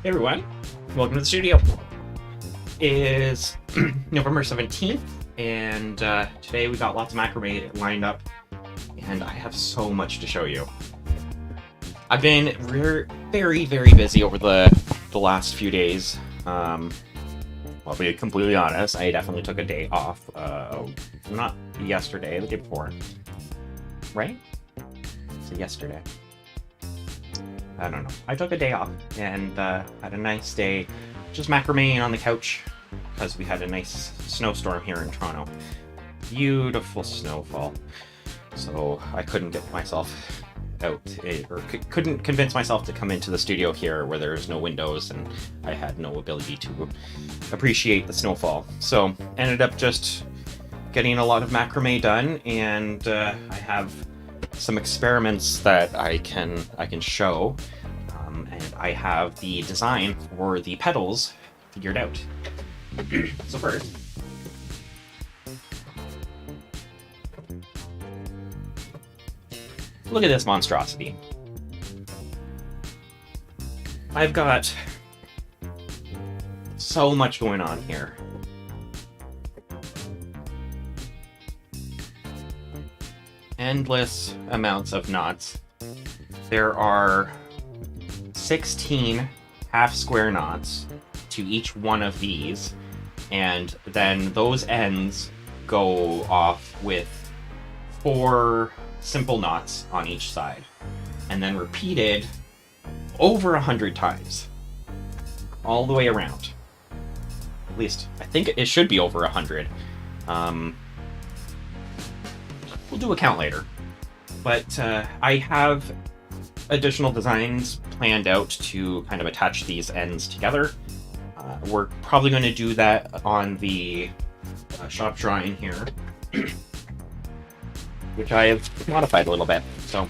Hey everyone, welcome to the studio. It is November 17th, and today we got lots of macrame lined up, and I have so much to show you. I've been very busy over the last few days. I'll be completely honest, I definitely took a day off. Not yesterday, the day before. Right? So yesterday. I don't know. I took a day off and had a nice day just macrameing on the couch because we had a nice snowstorm here in Toronto. Beautiful snowfall. So I couldn't get myself out, or couldn't convince myself to come into the studio here where there's no windows and I had no ability to appreciate the snowfall. So ended up just getting a lot of macrame done, and I have some experiments that I can show, and I have the design for the petals figured out. So first, look at this monstrosity. I've got so much going on here. Endless amounts of knots. There are 16 half square knots to each one of these, and then those ends go off with 4 simple knots on each side, and then repeated over 100 times all the way around. At least I think it should be over 100. We'll do a count later, but I have additional designs planned out to kind of attach these ends together. We're probably going to do that on the shop drawing here, which I have modified a little bit. So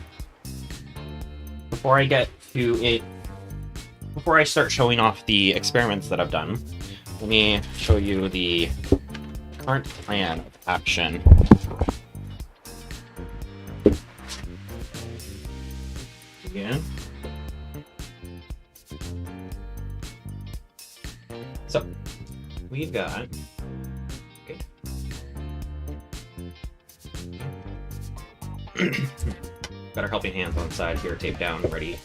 before I get to it, before I start showing off the experiments that I've done, let me show you the current plan of action. Again. So we've got got our helping hands on the side here, taped down, ready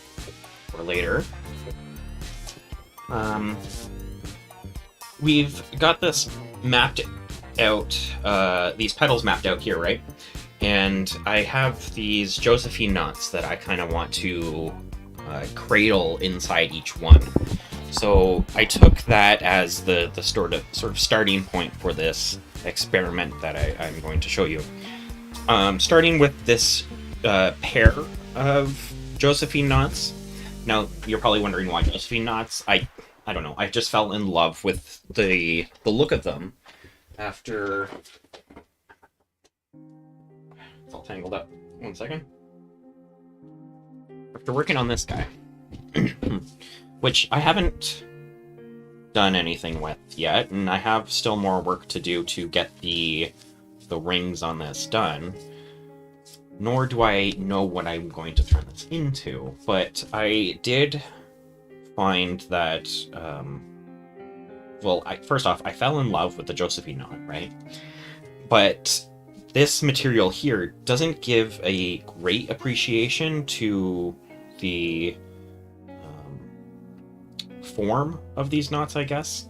for later. We've got this mapped out, these petals mapped out here, right? And I have these Josephine knots that I kind of want to cradle inside each one. So I took that as the sort of starting point for this experiment that I'm going to show you. Starting with this pair of Josephine knots. Now you're probably wondering why Josephine knots. I don't know. I just fell in love with the look of them after. It's all tangled up. 1 second. After working on this guy, which I haven't done anything with yet, and I have still more work to do to get the rings on this done, nor do I know what I'm going to turn this into, but I did find that, well, first off, I fell in love with the Josephine knot, right? But this material here doesn't give a great appreciation to the form of these knots, I guess,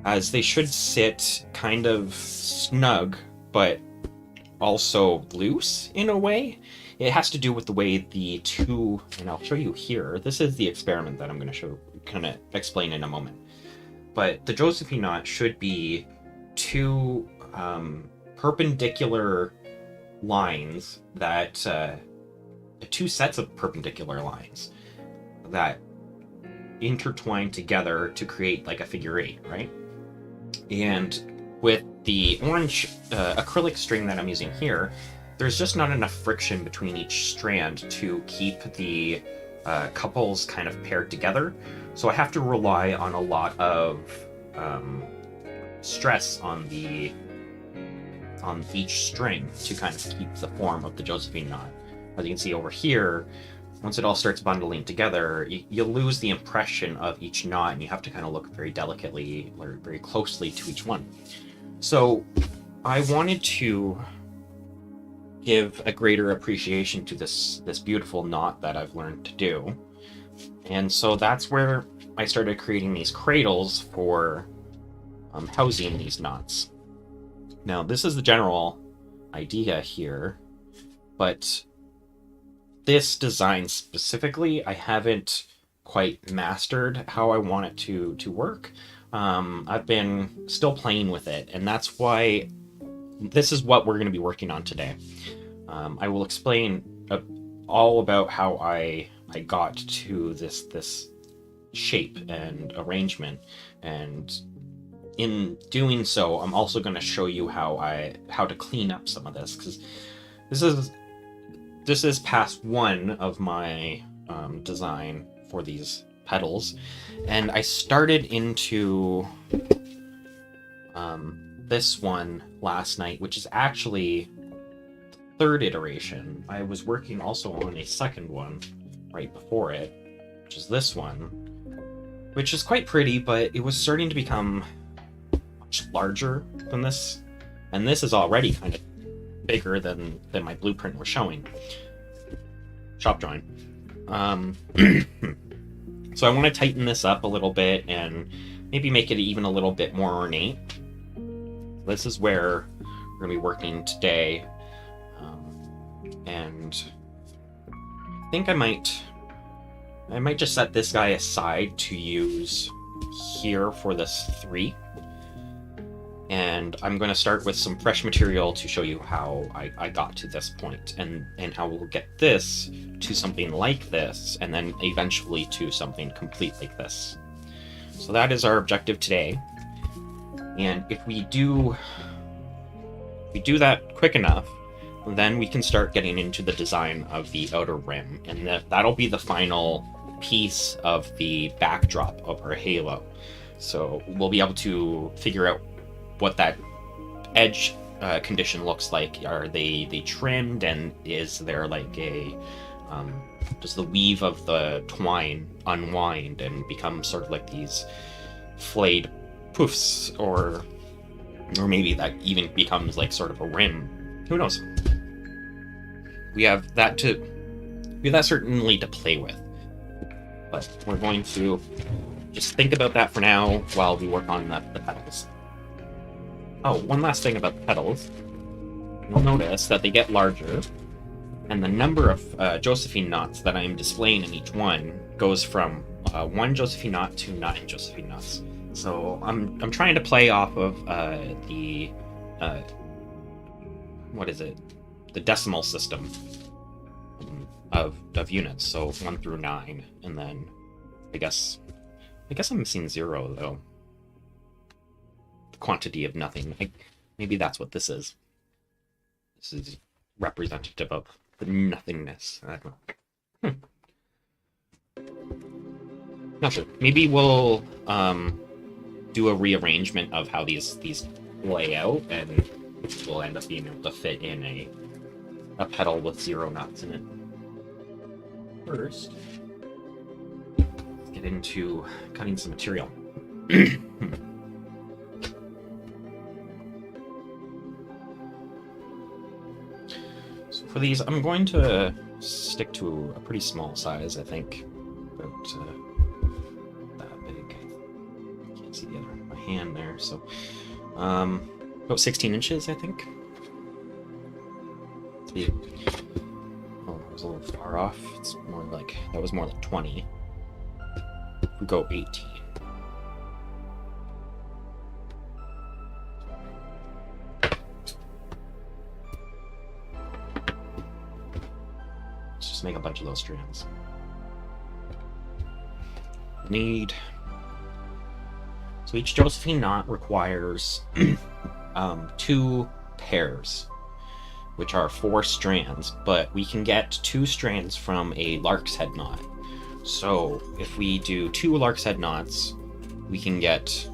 as they should sit kind of snug, but also loose in a way. It has to do with the way the two, and I'll show you here, this is the experiment that I'm going to kind of explain in a moment. But the Josephine knot should be two perpendicular lines that two sets of perpendicular lines that intertwine together to create like a figure 8, right? And with the orange acrylic string that I'm using here, there's just not enough friction between each strand to keep the couples kind of paired together. So I have to rely on a lot of stress on each string to kind of keep the form of the Josephine knot. As you can see over here, once it all starts bundling together, you lose the impression of each knot, and you have to kind of look very delicately or very closely to each one. So I wanted to give a greater appreciation to this beautiful knot that I've learned to do. And so that's where I started creating these cradles for housing these knots. Now, this is the general idea here, but this design specifically, I haven't quite mastered how I want it to work. I've been still playing with it, and that's why this is what we're going to be working on today. I will explain all about how I got to this shape and arrangement, and in doing so, I'm also going to show you how to clean up some of this, because this is pass one of my design for these pedals, and I started into this one last night, which is actually the third iteration. I was working also on a second one right before it, which is this one, which is quite pretty, but it was starting to become much larger than this, and this is already kind of bigger than my blueprint was showing. Shop drawing. So I want to tighten this up a little bit and maybe make it even a little bit more ornate. This is where we're going to be working today, and I think I might just set this guy aside to use here for this 3. And I'm going to start with some fresh material to show you how I got to this point, and how we'll get this to something like this, and then eventually to something complete like this. So that is our objective today. And if we do that quick enough, then we can start getting into the design of the outer rim, and that'll be the final piece of the backdrop of our halo. So we'll be able to figure out what that edge condition looks like. Are they trimmed, and is there like a does the weave of the twine unwind and become sort of like these flayed poofs, or maybe that even becomes like sort of a rim. Who knows? We have that certainly to play with, but we're going to just think about that for now while we work on the pedals. Oh, one last thing about the pedals. You'll notice that they get larger, and the number of Josephine knots that I'm displaying in each one goes from 1 Josephine knot to 9 Josephine knots. So I'm trying to play off of the the decimal system of units. So 1 through 9, and then I guess I'm missing 0 though. The quantity of nothing. Maybe that's what this is. This is representative of the nothingness. I don't know. Not sure. Maybe we'll do a rearrangement of how these lay out, and we'll end up being able to fit in a pedal with 0 knots in it. First, let's get into cutting some material. So for these, I'm going to stick to a pretty small size, I think. About that big. Can't see the other my hand there, so about 16 inches, I think. Oh, I was a little far off. It's more like that was more like 20. We go 18. Let's just make a bunch of those strands. So each Josephine knot requires 2 pairs, which are 4 strands, but we can get 2 strands from a lark's head knot. So if we do 2 lark's head knots, we can get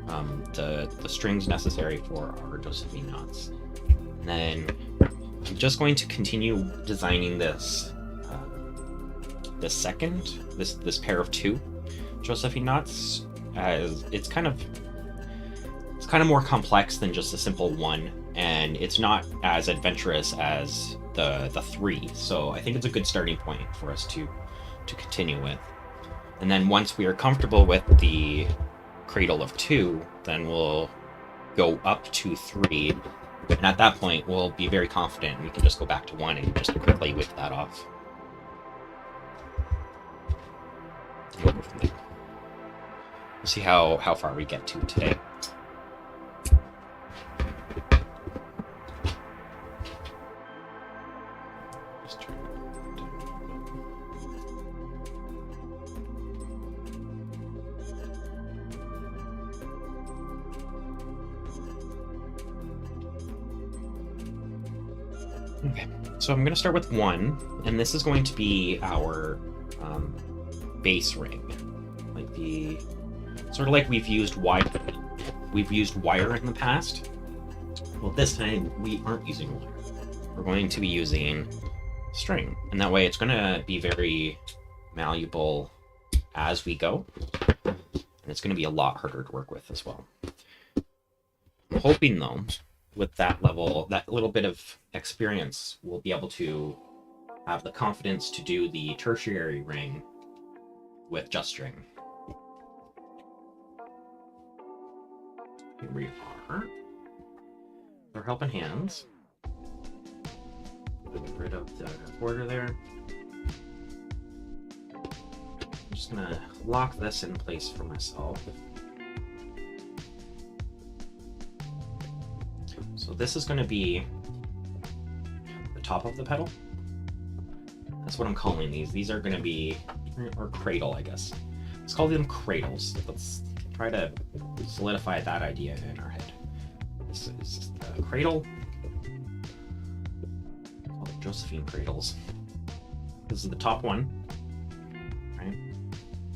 the strings necessary for our Josephine knots. And then I'm just going to continue designing this the second, this pair of 2 Josephine knots, as it's kind of more complex than just a simple 1, and it's not as adventurous as the 3. So I think it's a good starting point for us to continue with. And then once we are comfortable with the cradle of 2, then we'll go up to 3, and at that point we'll be very confident and we can just go back to 1 and just quickly whip that off. We'll go from there. We'll see how far we get to today. Okay, so I'm going to start with 1, and this is going to be our base ring, like the sort of like we've used wire in the past. Well, this time we aren't using wire. We're going to be using string, and that way it's going to be very malleable as we go, and it's going to be a lot harder to work with as well. I'm hoping though, with that little bit of experience, we'll be able to have the confidence to do the tertiary ring with just string. Here we are. Our helping hands. Get rid of the border there. I'm just gonna lock this in place for myself. So this is going to be the top of the pedal. That's what I'm calling these. These are going to be, or cradle, I guess. Let's call them cradles. Let's try to solidify that idea in our head. This is the cradle. Call it Josephine cradles. This is the top one, right?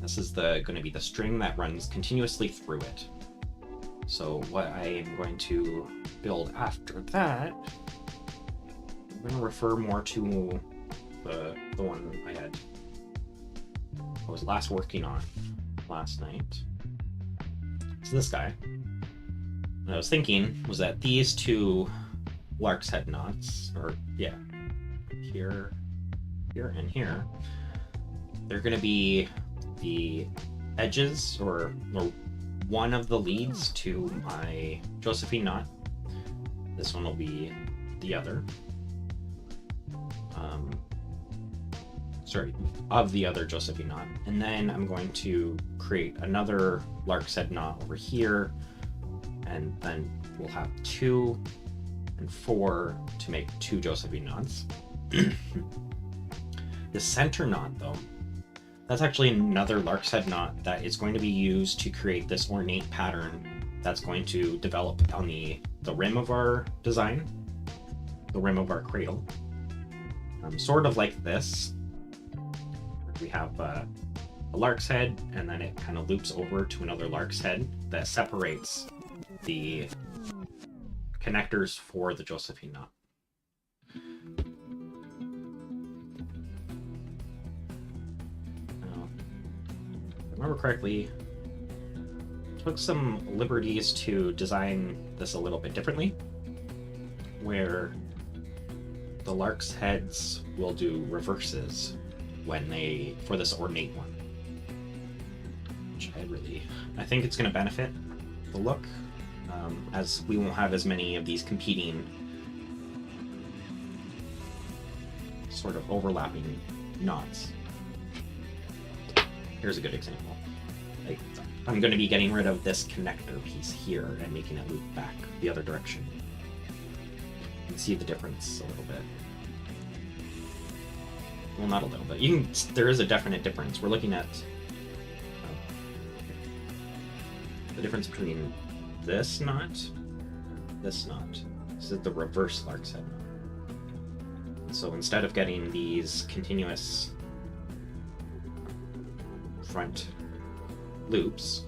This is going to be the string that runs continuously through it. So what I am going to build after that, I'm going to refer more to the one I was last working on last night. So this guy. What I was thinking was that these 2 lark's head knots, or yeah, here, and here, they're going to be the edges or one of the leads to my Josephine knot. This one will be the other. Of the other Josephine knot. And then I'm going to create another lark's head knot over here, and then we'll have 2 and 4 to make 2 Josephine knots. The center knot, though, that's actually another lark's head knot that is going to be used to create this ornate pattern that's going to develop on the rim of our design, the rim of our cradle. Sort of like this. We have a lark's head, and then it kind of loops over to another lark's head that separates the connectors for the Josephine knot. Remember correctly, took some liberties to design this a little bit differently, where the lark's heads will do reverses for this ornate one, which I think it's going to benefit the look, as we won't have as many of these competing sort of overlapping knots. Here's a good example. I'm going to be getting rid of this connector piece here and making it loop back the other direction. You can see the difference a little bit. Well, not a little bit. There is a definite difference. We're looking at the difference between this knot and this knot. This is the reverse lark's head knot. So instead of getting these continuous front loops,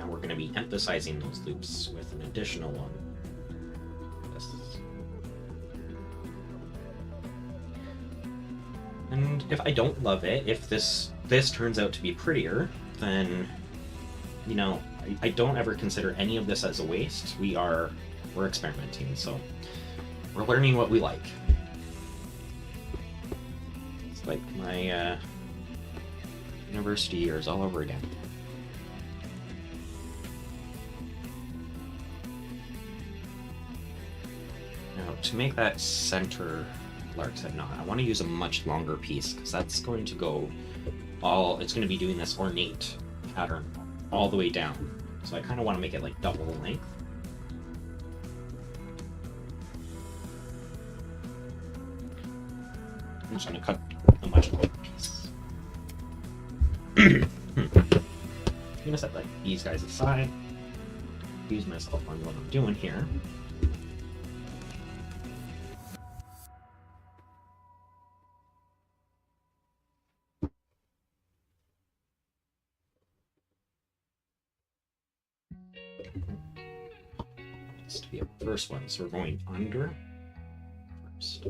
we're going to be emphasizing those loops with an additional one. And if I don't love it, if this turns out to be prettier, then, you know, I don't ever consider any of this as a waste. We're experimenting, so we're learning what we like. It's like my university years all over again. Now, to make that center lark's head knot, I want to use a much longer piece, because that's going to go it's going to be doing this ornate pattern all the way down. So I kind of want to make it like double the length. I'm just going to cut a much longer piece. I'm going to set like these guys aside, use myself on what I'm doing here. This to be a first one, so we're going under first.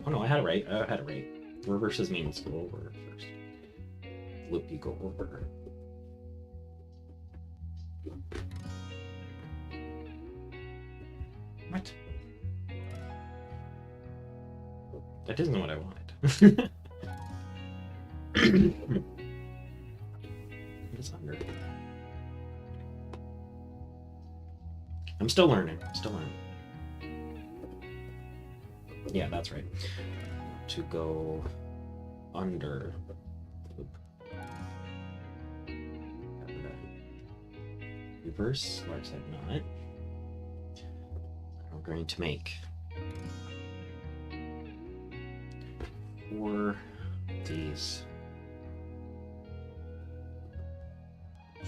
Oh no, I had it right. Reverses means go over first. Loop, you go over. What? That isn't what I wanted. It's under. I'm still learning. Yeah, that's right. To go under. Reverse lark's head knot. We're going to make 4 of these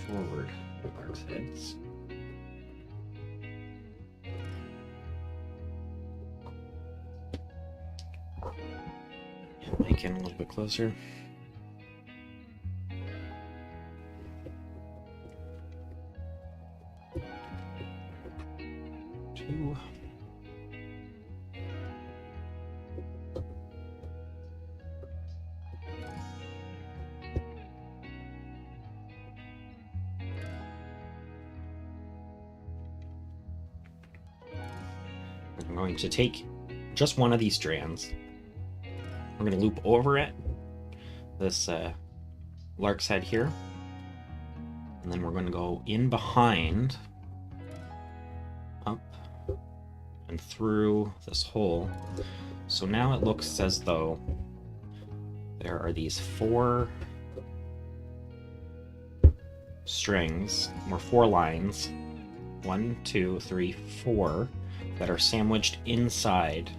forward lark's heads. Make in a little bit closer. Two. I'm going to take just one of these strands. We're going to loop over it, this lark's head here, and then we're going to go in behind, up, and through this hole. So now it looks as though there are these 4 strings, or 4 lines, 1, 2, 3, 4, that are sandwiched inside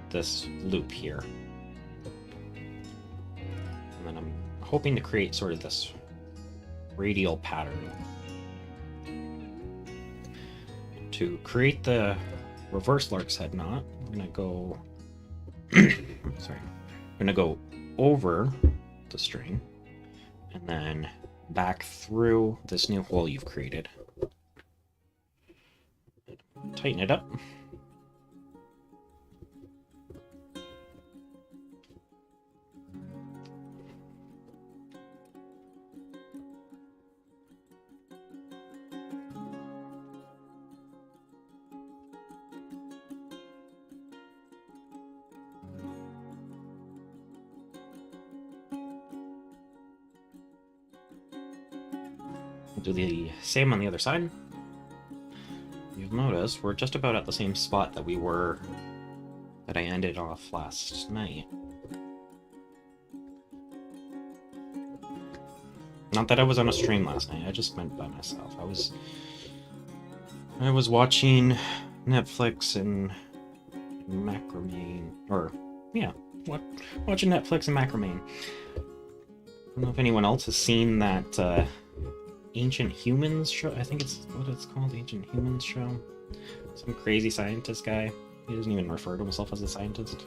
this loop here. And then I'm hoping to create sort of this radial pattern. To create the reverse lark's head knot, I'm gonna go sorry. I'm gonna go over the string and then back through this new hole you've created. Tighten it up. Do the same on the other side. You'll notice we're just about at the same spot that we were, that I ended off last night. Not that I was on a stream last night, I just went by myself. I was watching Netflix and Macramé, or yeah, watching Netflix and Macramé. I don't know if anyone else has seen that Ancient Humans show. I think it's what it's called, Ancient Humans show. Some crazy scientist guy. He doesn't even refer to himself as a scientist.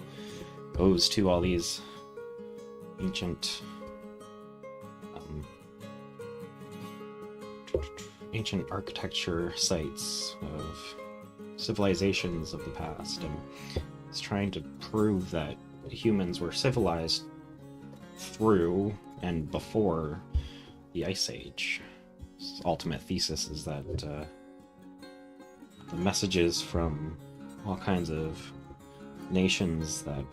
Goes to all these ancient ancient architecture sites of civilizations of the past, and it's trying to prove that humans were civilized through and before the Ice Age. His ultimate thesis is that the messages from all kinds of nations that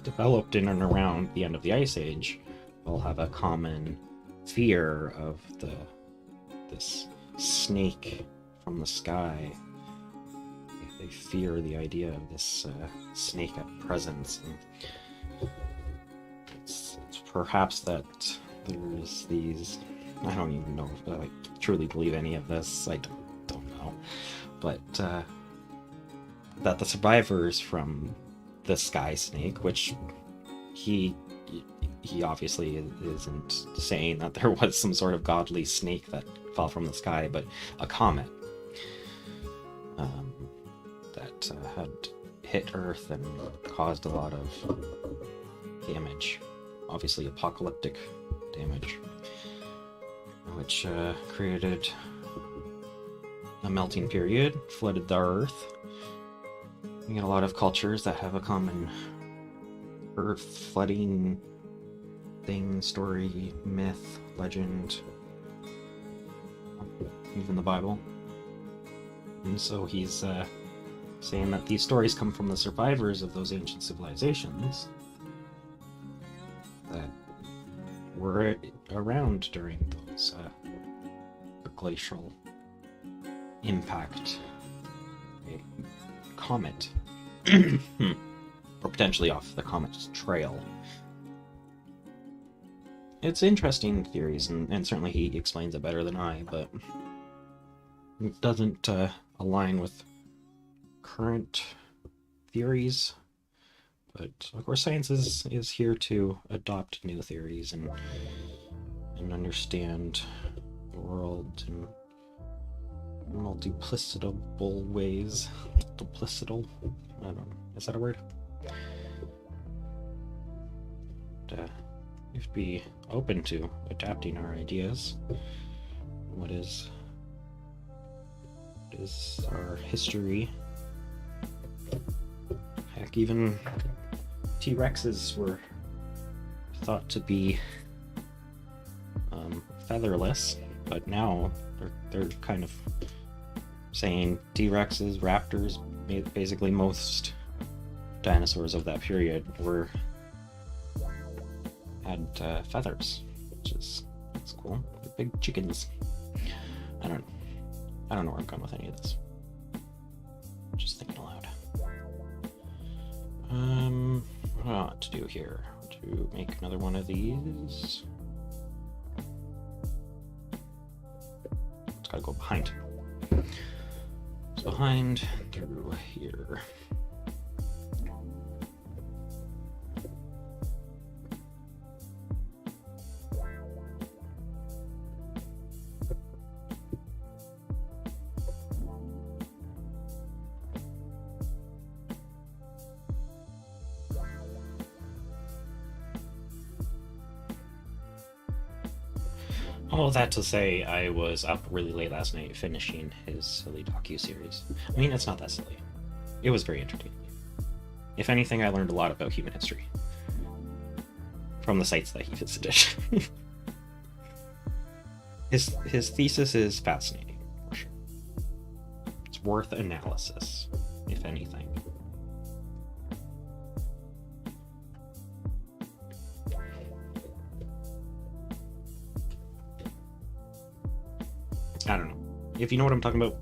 developed in and around the end of the Ice Age all have a common fear of this snake from the sky. They fear the idea of this snake presence. And it's perhaps that there's these... I don't even know if I truly believe any of this. I don't know. But that the survivors from the sky snake, which he obviously isn't saying that there was some sort of godly snake that fell from the sky, but a comet that had hit Earth and caused a lot of damage, obviously apocalyptic damage, which created a melting period, flooded the Earth. You get a lot of cultures that have a common Earth flooding thing, story, myth, legend, even the Bible. And so he's saying that these stories come from the survivors of those ancient civilizations that were around during those glacial impact, a comet, or potentially off the comet's trail. It's interesting theories, and certainly he explains it better than I, but it doesn't align with current theories. But of course, science is here to adopt new theories and understand the world in multiplicitable ways. Multiplicital? I don't know. Is that a word? We have to be open to adapting our ideas. What is our history? Heck, even T-Rexes were thought to be featherless, but now they're kind of saying T-Rexes, raptors, basically most dinosaurs of that period had feathers, that's cool. They're big chickens. I don't know where I'm going with any of this. Just thinking aloud. What do I want to do here? To make another one of these. It's gotta go behind. It's behind through here. All that to say, I was up really late last night finishing his silly docu-series. I mean, it's not that silly. It was very entertaining. If anything, I learned a lot about human history from the sites that he visited. His thesis is fascinating, for sure. It's worth analysis, if anything. I don't know. If you know what I'm talking about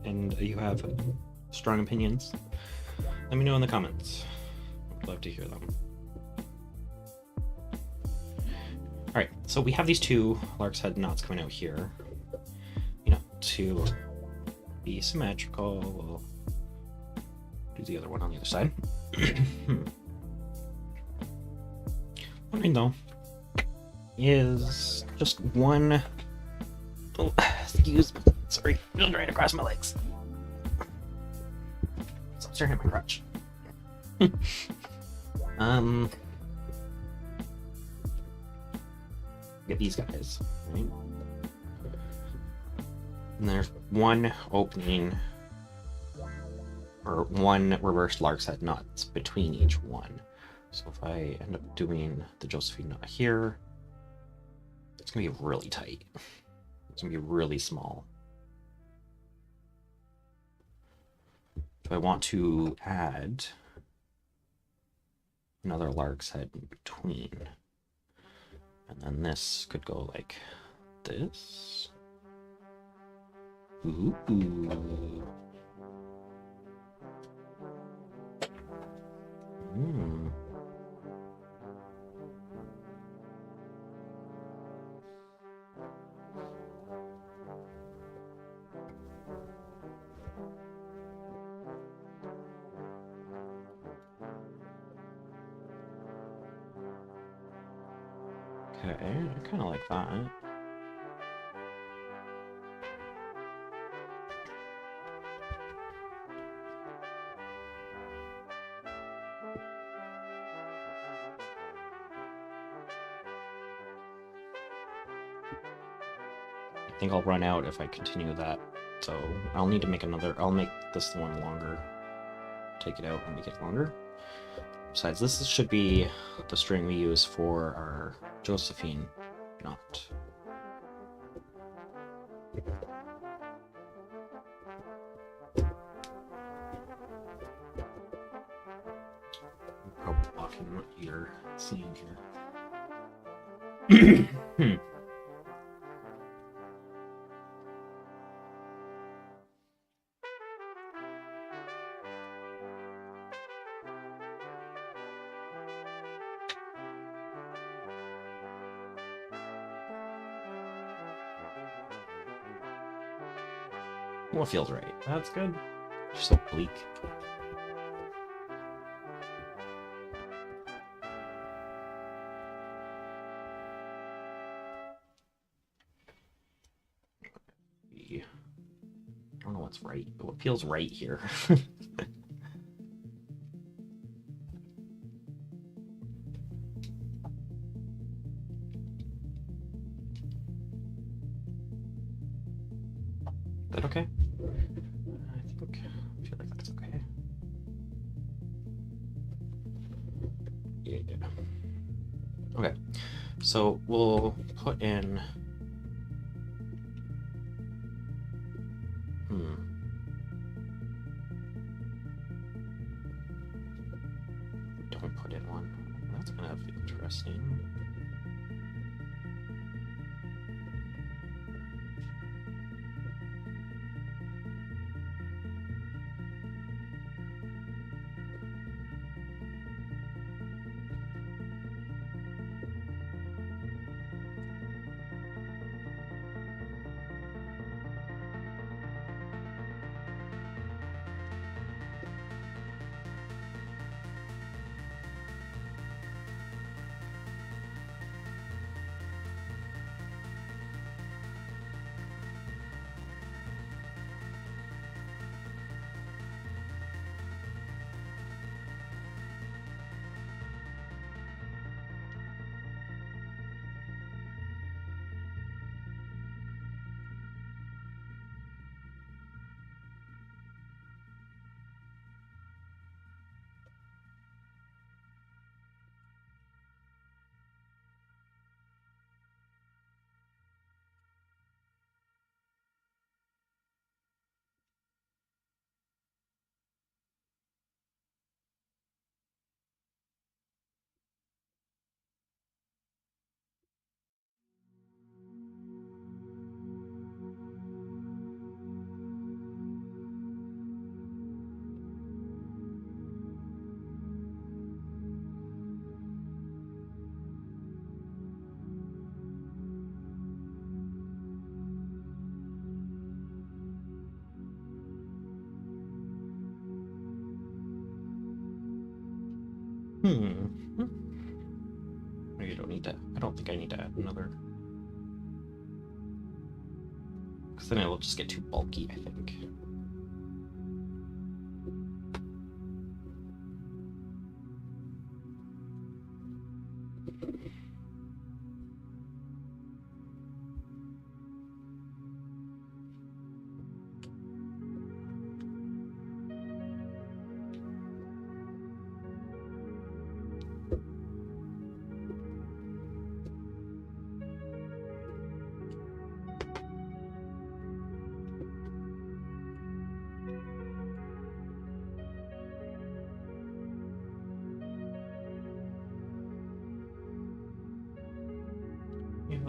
and you have strong opinions, let me know in the comments. I'd love to hear them. Alright, so we have these two lark's head knots coming out here. You know, to be symmetrical, we'll do the other one on the other side. One thing though is just one... Oh, excuse me. Sorry, just right across my legs. Stop staring at my crotch. Get these guys, right? And there's one opening or one reverse lark's head nuts between each one. So if I end up doing the Josephine knot here, it's gonna be really tight. It's gonna be really small. So I want to add another lark's head in between. And then this could go like this. Ooh. Hmm. Okay, I kind of like that. I think I'll run out if I continue that, so I'll need to make another. I'll make this one longer. Take it out and make it longer. Besides, this should be the string we use for our Josephine knot. Probably blocking what you're seeing here. Well, it feels right. That's good. You're so bleak. I don't know what's right, but what feels right here. Is that okay? I feel like that's okay. Yeah. Okay, so we'll put in. Don't put in one. That's kind of interesting. Maybe you don't need to. I don't think I need to add another. Because then it'll just get too bulky, I think.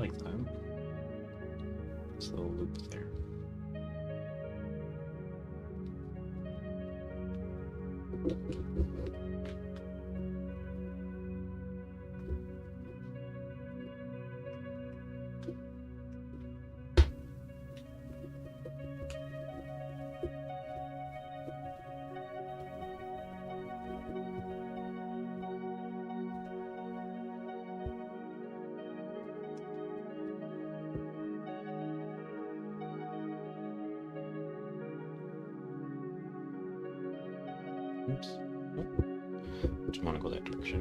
like that. This little loop there. Oops. Nope. Don't want to go that direction.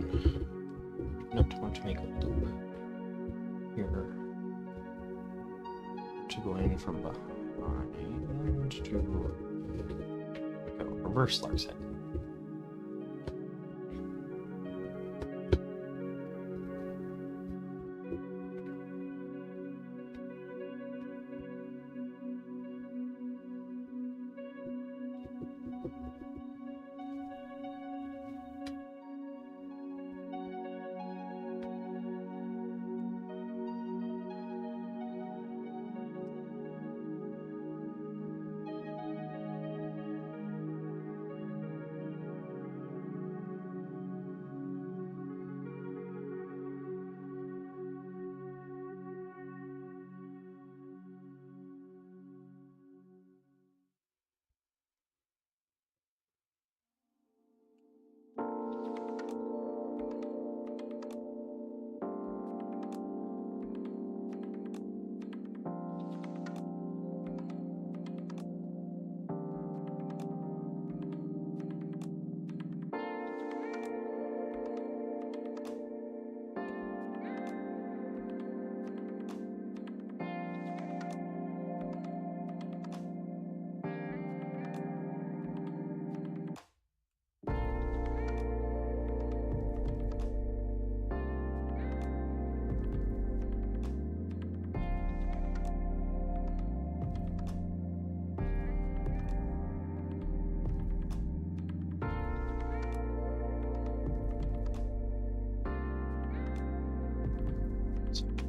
Nope, I want to make a loop here to go in from behind to go reverse lark's head.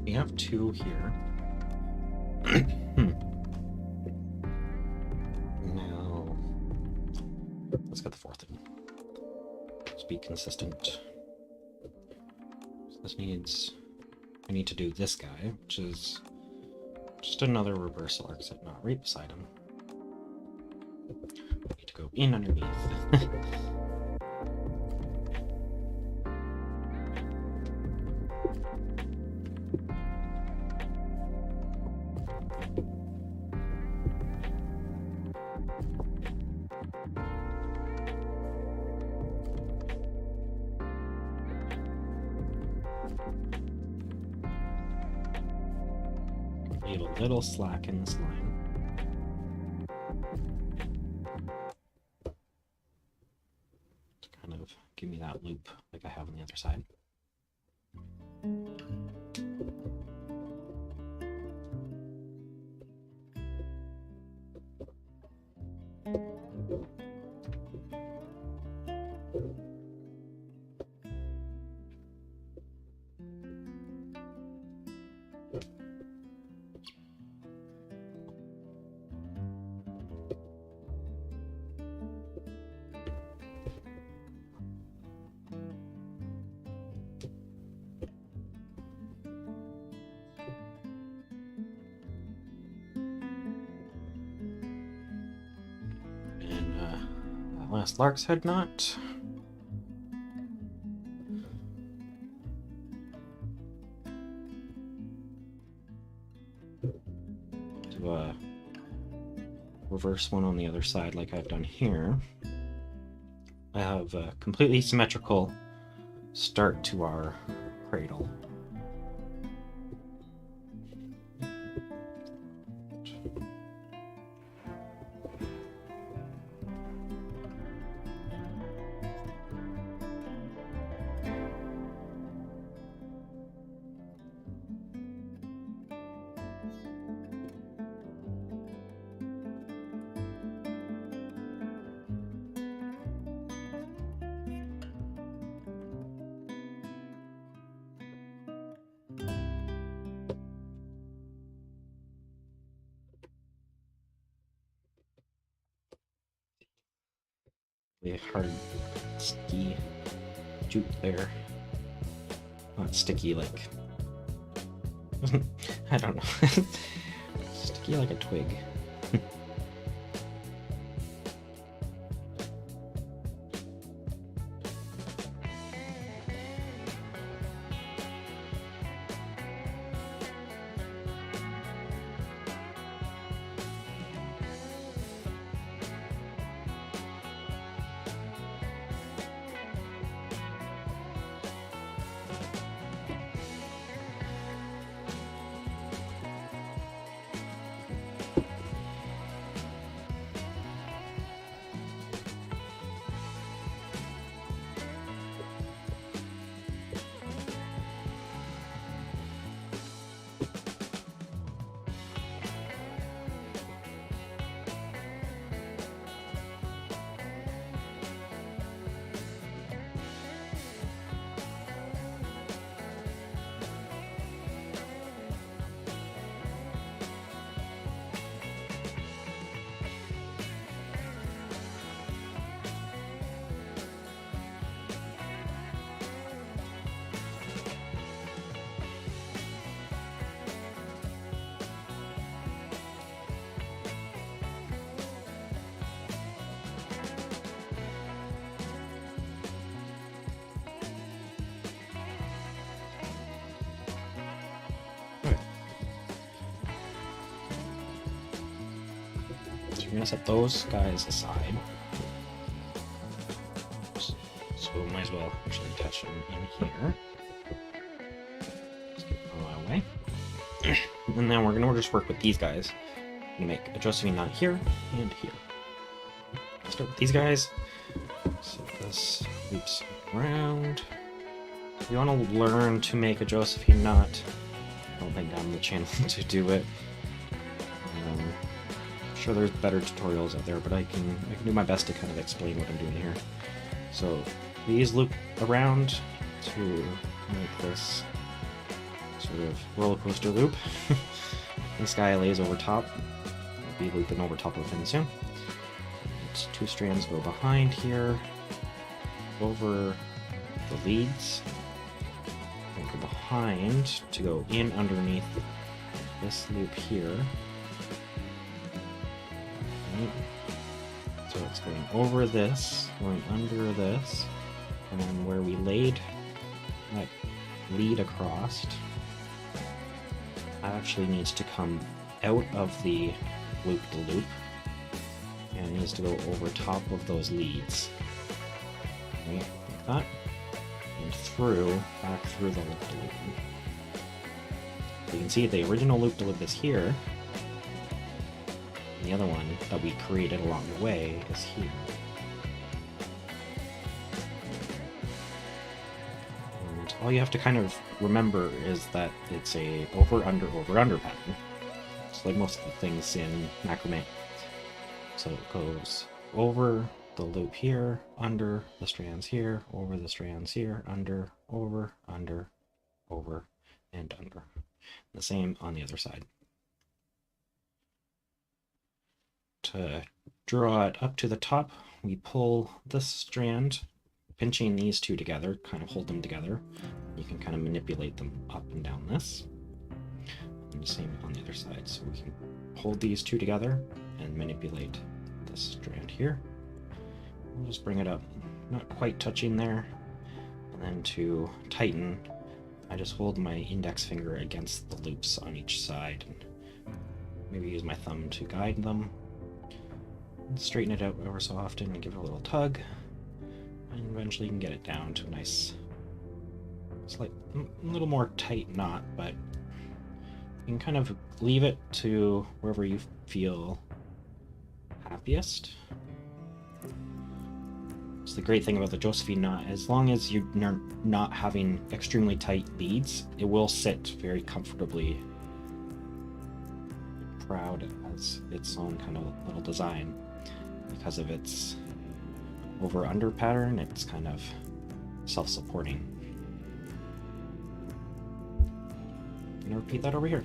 We have two here. Now, let's get the fourth in. Let's be consistent. So this means I need to do this guy, which is just another reversal arc set, not right beside him. I need to go in underneath. Need a little slack in this line to kind of give me that loop like I have on the other side. Last lark's head knot. Do a reverse one on the other side like I've done here. I have a completely symmetrical start to our cradle. a hard, sticky jute there. Not sticky like... I don't know. Sticky like a twig. We're gonna set those guys aside. So we might as well actually touch them in here. Just get them out of the way. And then we're gonna just work with these guys. I'm gonna make a Josephine knot here and here. Start with these guys. So this loops around. You want to learn to make a Josephine knot. I don't think I'm on the channel to do it. I'm sure there's better tutorials out there, but I can do my best to kind of explain what I'm doing here. So these loop around to make this sort of roller coaster loop. This guy lays over top. I'll be looping over top of him soon. And two strands go behind here, over the leads, and go behind to go in underneath this loop here. Right. So it's going over this, going under this, and then where we laid that lead across, that actually needs to come out of the loop-to-loop, and it needs to go over top of those leads. Right, like that, and through, back through the loop-to-loop. You can see the original loop-to-loop is here, and the other one that we created along the way is here. And all you have to kind of remember is that it's a over-under pattern. It's like most of the things in Macramé. So it goes over the loop here, under the strands here, over the strands here, under, over, under, over, and under. The same on the other side. To draw it up to the top, we pull this strand, pinching these two together, kind of hold them together. You can kind of manipulate them up and down this. And the same on the other side. So we can hold these two together and manipulate this strand here. We'll just bring it up, not quite touching there. And then to tighten, I just hold my index finger against the loops on each side and maybe use my thumb to guide them. And straighten it out ever so often and give it a little tug. And eventually you can get it down to a nice, slight, a little more tight knot, but you can kind of leave it to wherever you feel happiest. So the great thing about the Josephine knot, as long as you're not having extremely tight leads, it will sit very comfortably, proud as its own kind of little design. Because of its over-under pattern, it's kind of self-supporting. I'm gonna repeat that over here.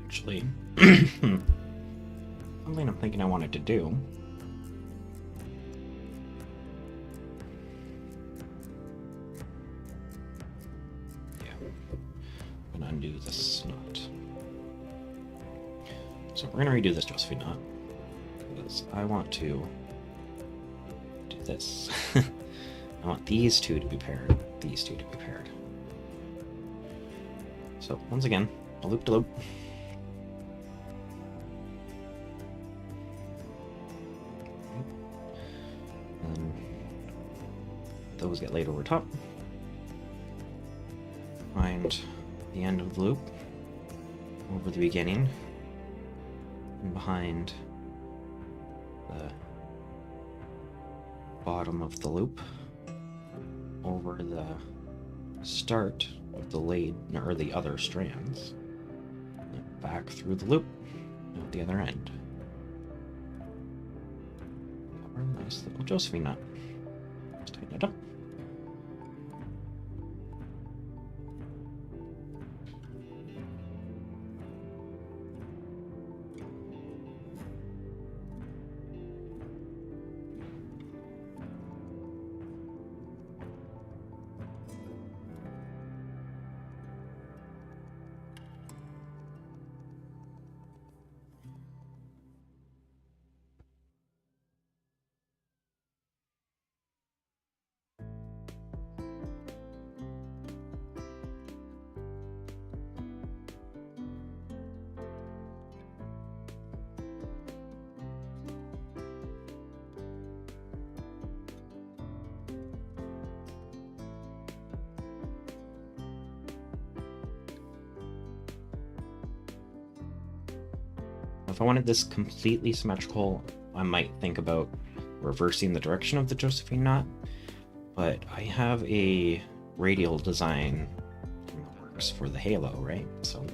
Actually, something I'm thinking I wanted to do we're gonna redo this Josephine knot because I want to do this. I want these two to be paired, these two to be paired. So once again, a loop to loop. And those get laid over top. Find the end of the loop over the beginning and behind the bottom of the loop over the start of the laid or the other strands, and back through the loop at the other end. Our nice little Josephine knot. Let's tighten it up. If I wanted this completely symmetrical, I might think about reversing the direction of the Josephine knot, but I have a radial design in the works for the halo, right? So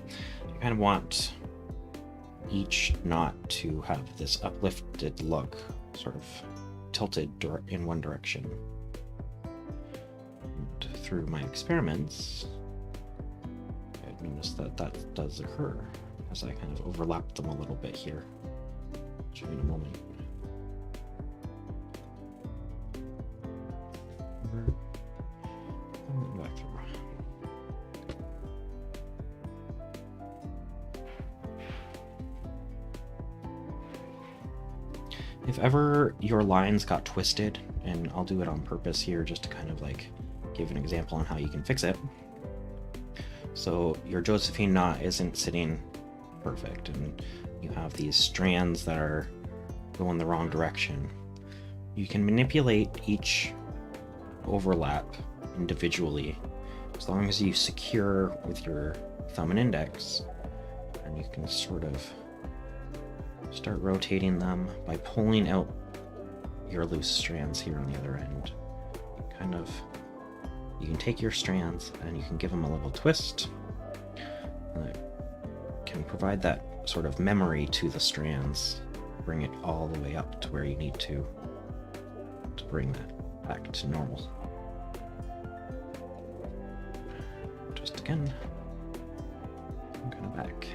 I kind of want each knot to have this uplifted look, sort of tilted in one direction. And through my experiments, I've noticed that that does occur as I kind of overlap them a little bit here. I'll show you in a moment. Back through. If ever your lines got twisted, and I'll do it on purpose here just to kind of like give an example on how you can fix it. So your Josephine knot isn't sitting perfect and you have these strands that are going the wrong direction. You can manipulate each overlap individually as long as you secure with your thumb and index, and you can sort of start rotating them by pulling out your loose strands here on the other end. Kind of, you can take your strands and you can give them a little twist. Can provide that sort of memory to the strands, bring it all the way up to where you need to bring that back to normal. Just again, kind of back.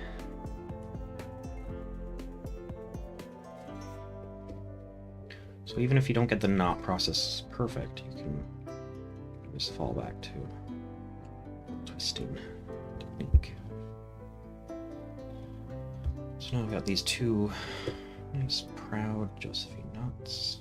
So even if you don't get the knot process perfect, you can just fall back to twisting technique. So now I've got these two nice, proud Josephine knots.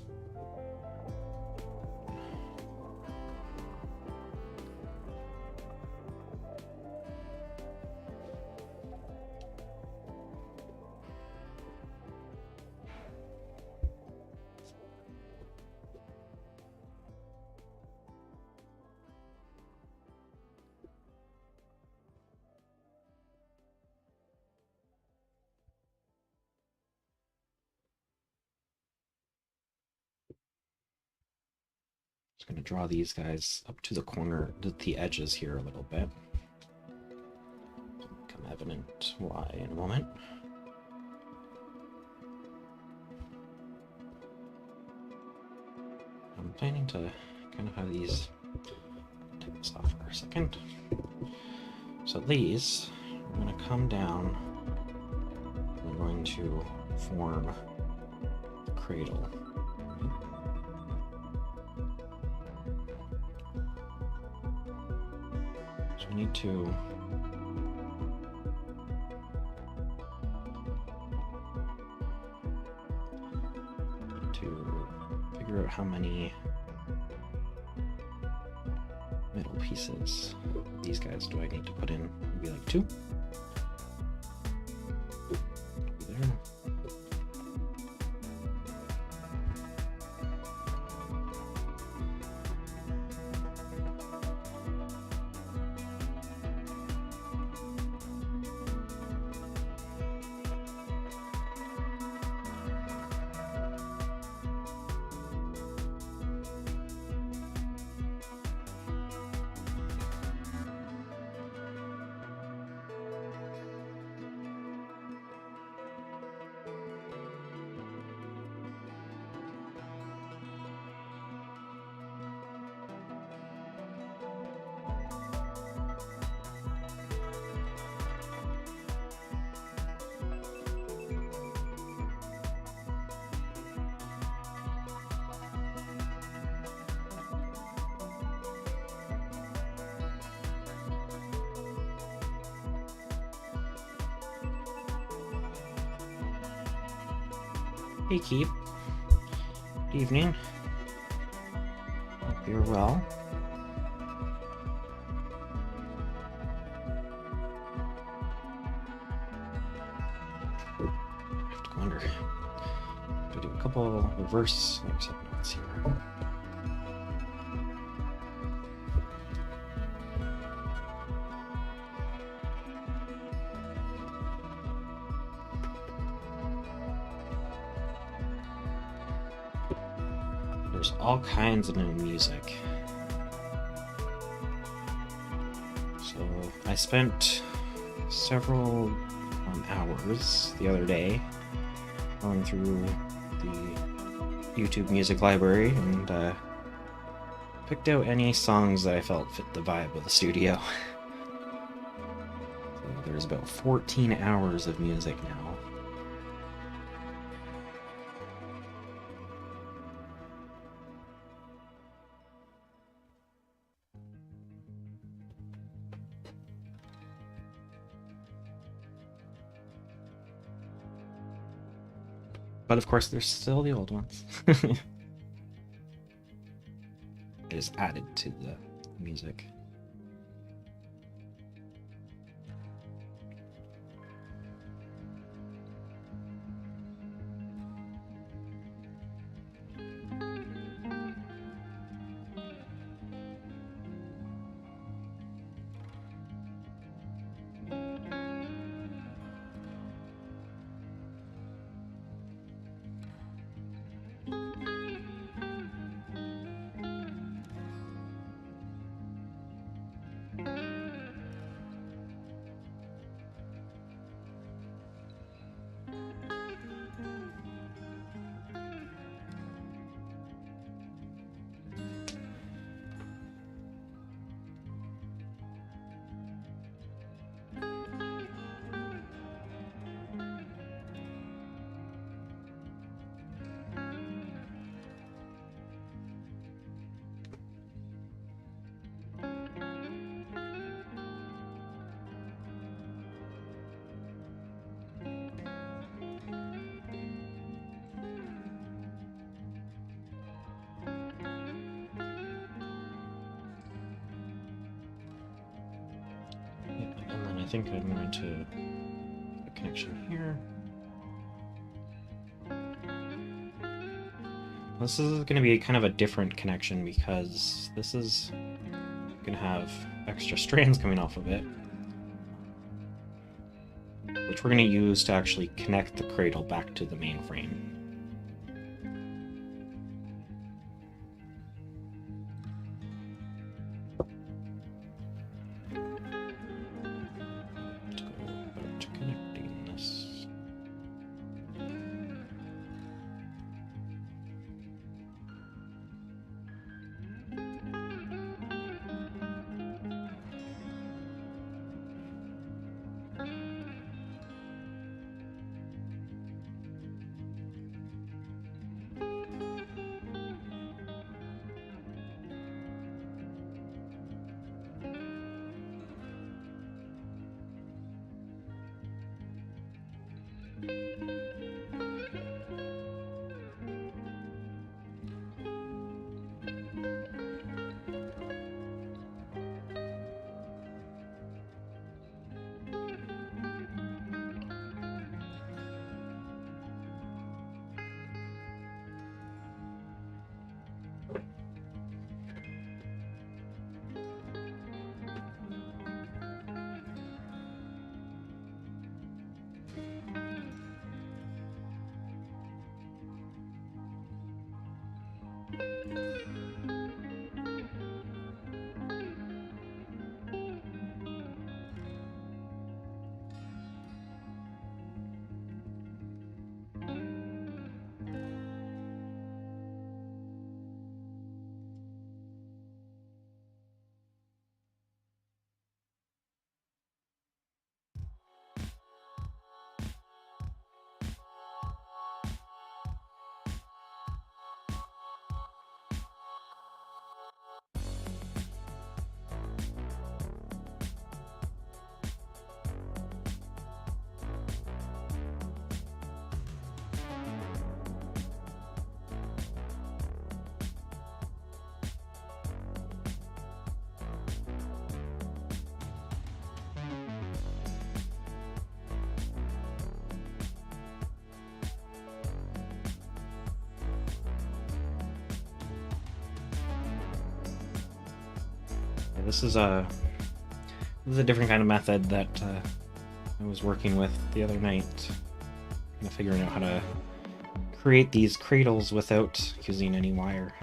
Just going to draw these guys up to the corner, the edges here a little bit. Become evident why in a moment. I'm planning to kind of have these, take this off for a second. So these, I'm going to come down, I'm going to form the cradle. So we need to to figure out how many middle pieces these guys do I need to put in. Maybe like 2. There. Hey, Keep. Good evening. Hope you're well. I have to go under. I have to do a couple reverse notes here. There's all kinds of new music. So I spent several hours the other day going through the YouTube music library and picked out any songs that I felt fit the vibe of the studio. So there's about 14 hours of music now. But of course, there's still the old ones. It is added to the music. I think I'm going to put a connection here. This is going to be kind of a different connection because this is going to have extra strands coming off of it, which we're going to use to actually connect the cradle back to the main frame. This is a different kind of method that I was working with the other night, kind of figuring out how to create these cradles without using any wire.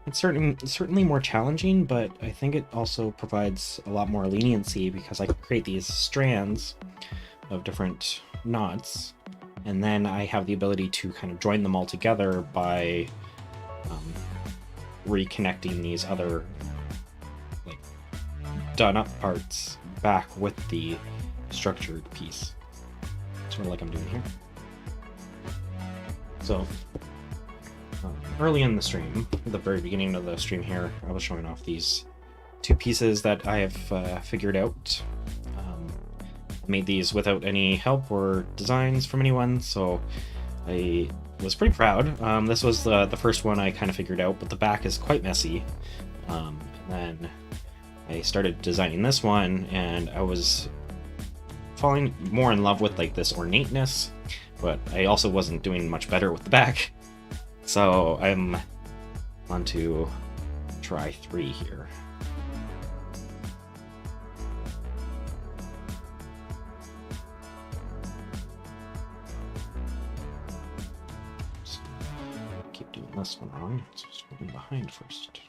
It's certainly more challenging, but I think it also provides a lot more leniency because I can create these strands of different knots, and then I have the ability to kind of join them all together by reconnecting these other like done up parts back with the structured piece, sort of like I'm doing here. So early in the stream, at the very beginning of the stream here, I was showing off these two pieces that I have figured out. I made these without any help or designs from anyone, so I was pretty proud. This was the first one I kind of figured out, but the back is quite messy. And then I started designing this one, and I was falling more in love with like this ornateness, but I also wasn't doing much better with the back. So I'm on to try 3 here. Keep doing this one wrong. It's just moving behind first.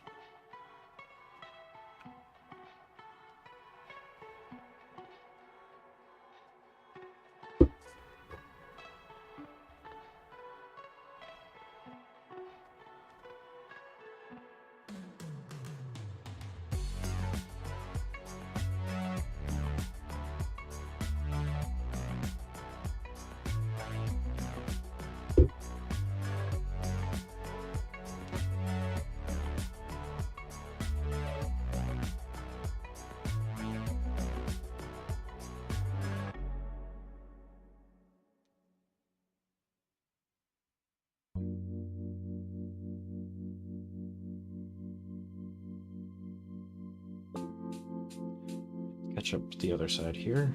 Catch up to the other side here.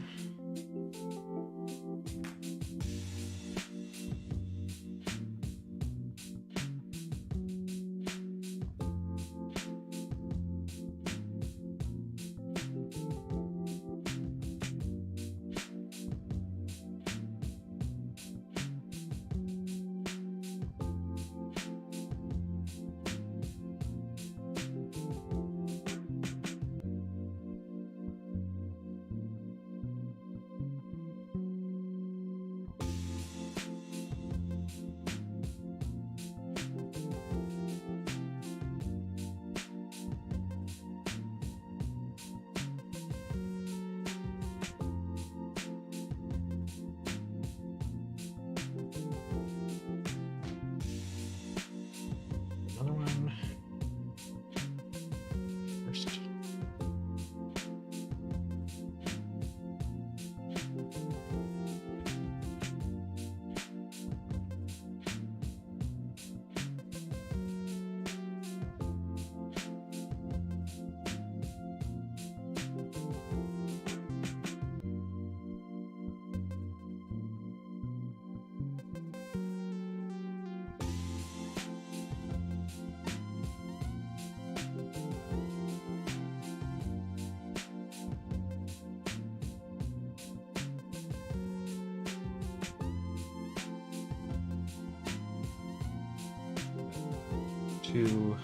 two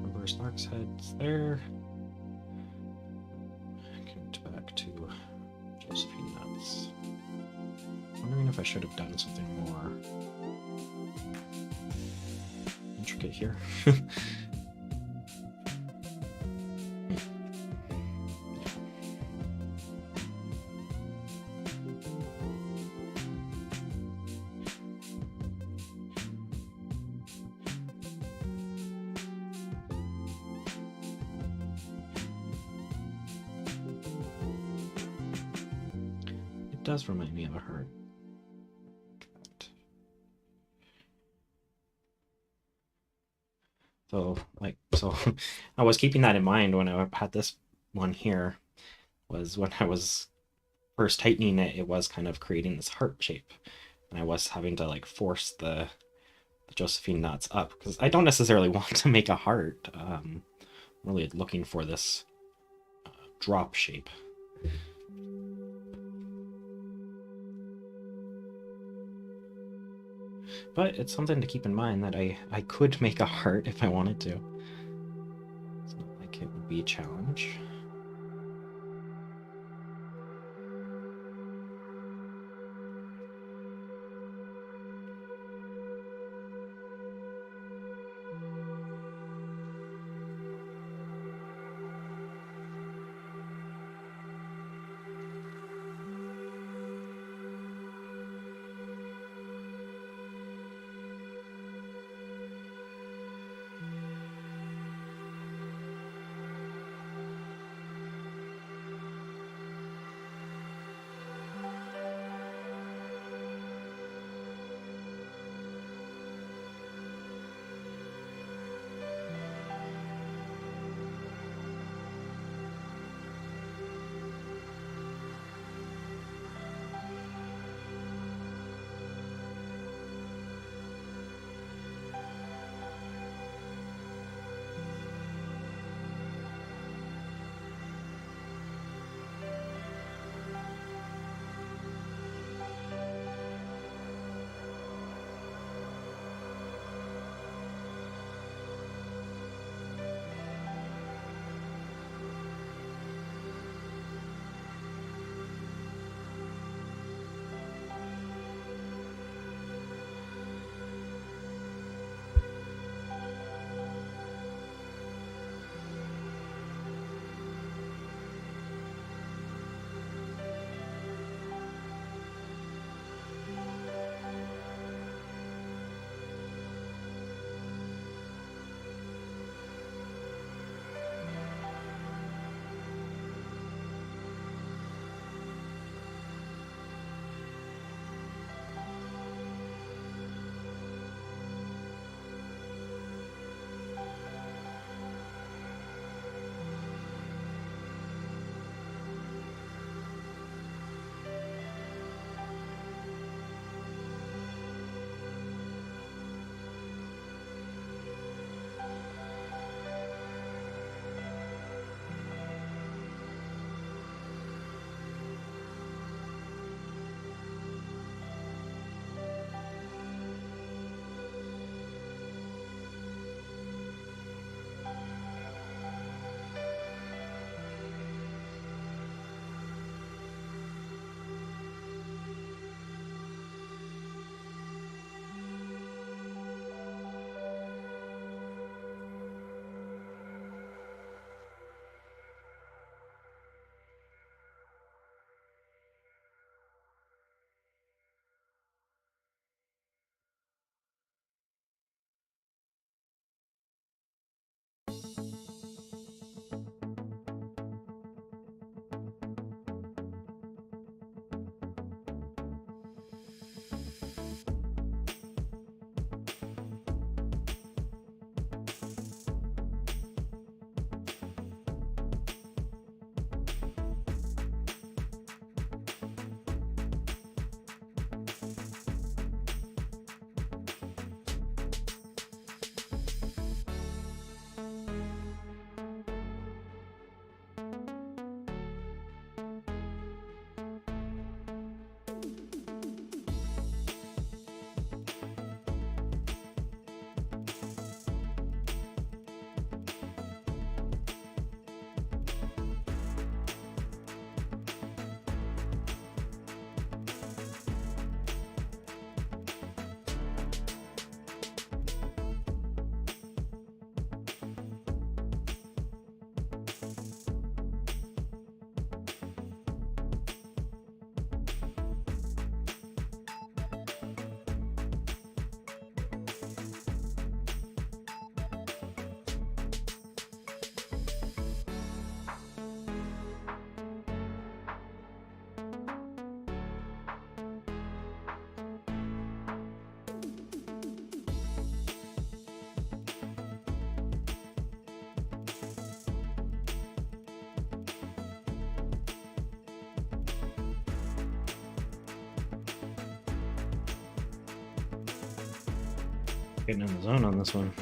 reverse narcs heads there. Connect back to Josephine nuts. Wondering if I should have done something more intricate here. It does remind me of a heart. So I was keeping that in mind when I had this one here, was when I was first tightening it, it was kind of creating this heart shape. And I was having to like force the Josephine knots up, because I don't necessarily want to make a heart. I'm really looking for this drop shape. But it's something to keep in mind that I could make a heart if I wanted to. It's not like it would be a challenge. Getting in the zone on this one.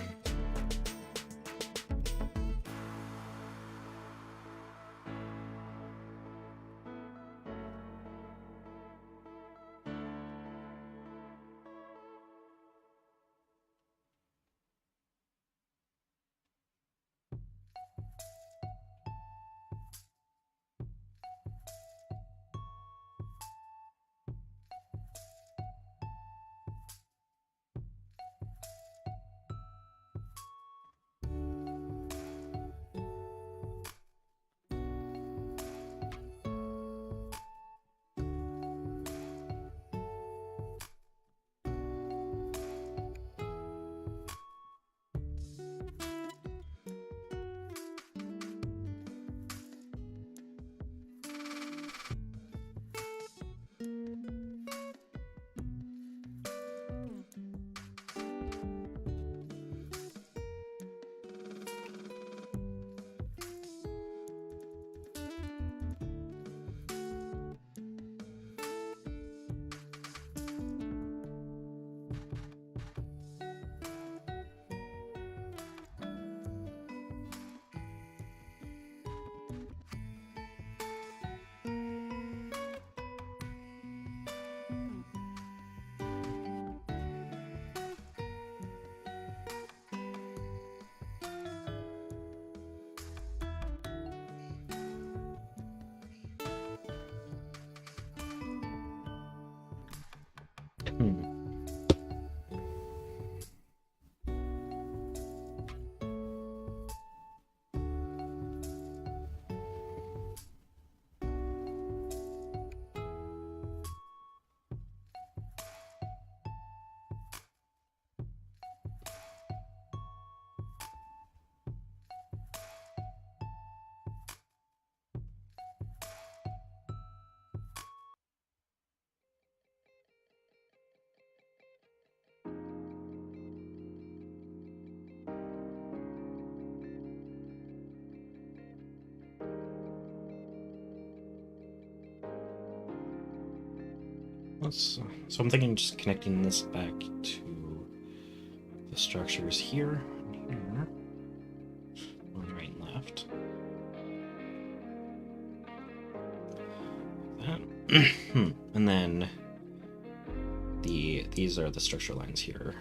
So I'm thinking just connecting this back to the structures here and here, on the right and left. That. And then these are the structure lines here.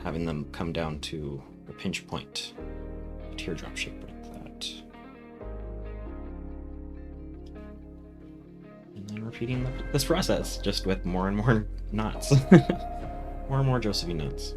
Having them come down to a pinch point, a teardrop shape like that. And then repeating this process, just with more and more knots. More and more Josephine knots.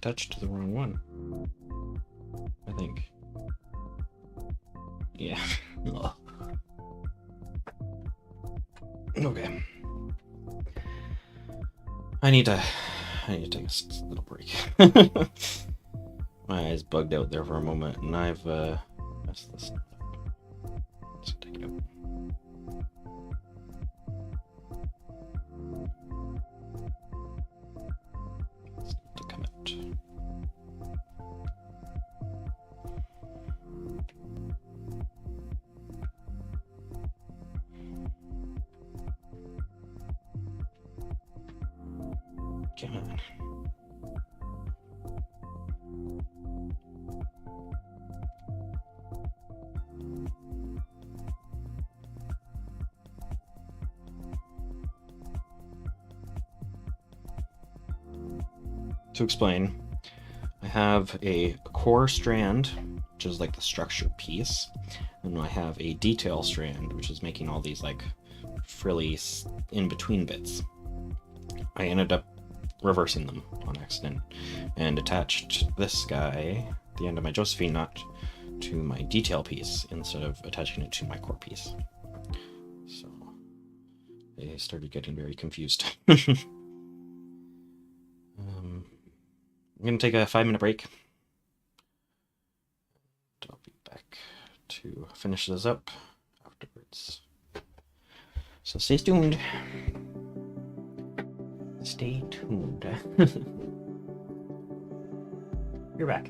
attached to the wrong one. I think. Yeah. Okay. I need to take a little break. My eyes bugged out there for a moment, and I've messed this up. Let's take it out. Let's need to come out. Come on. To explain, I have a core strand, which is like the structure piece, and I have a detail strand, which is making all these like frilly in-between bits. I ended up reversing them on accident and attached this guy, the end of my Josephine knot, to my detail piece instead of attaching it to my core piece. So they started getting very confused. I'm going to take a 5-minute break. I'll be back to finish this up afterwards. So stay tuned. Stay tuned. You're back.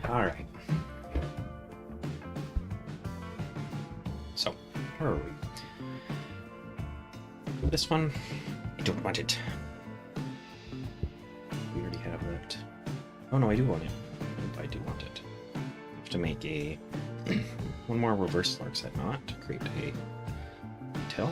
All right. So, where are we? This one, I don't want it. We already have that. Oh no, I do want it. I do want it. I have to make a one more reverse lark's head knot to create a tail.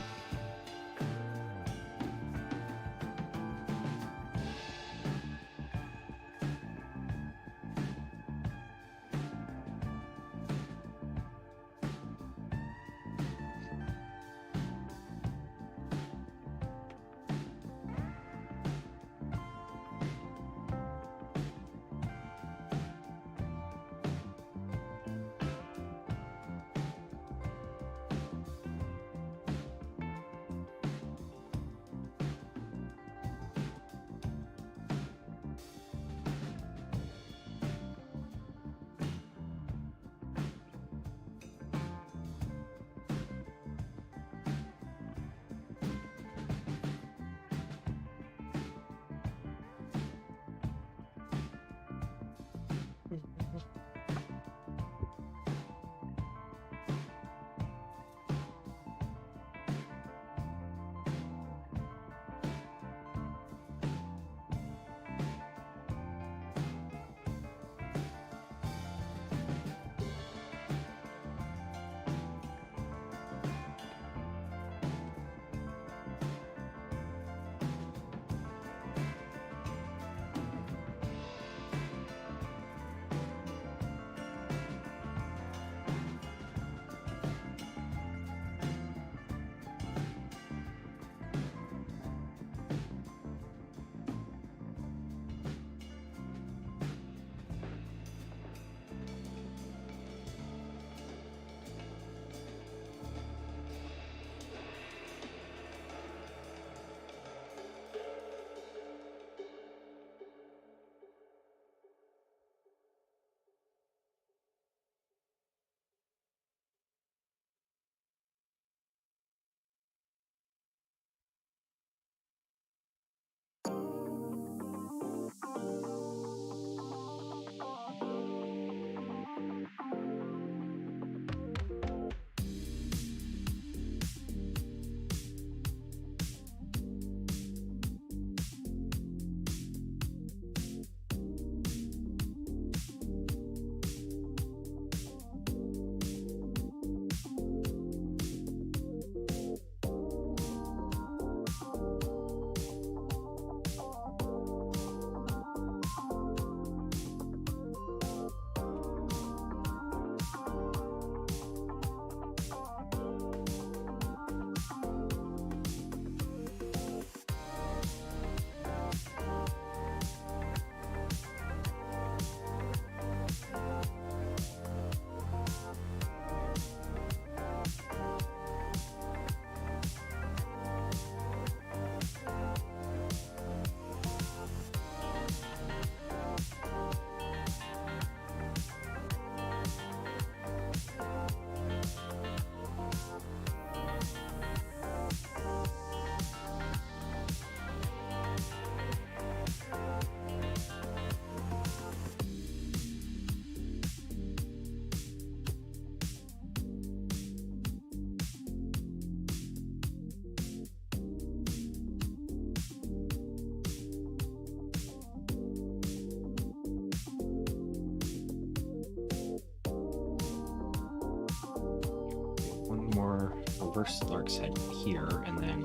Reverse lark's head here, and then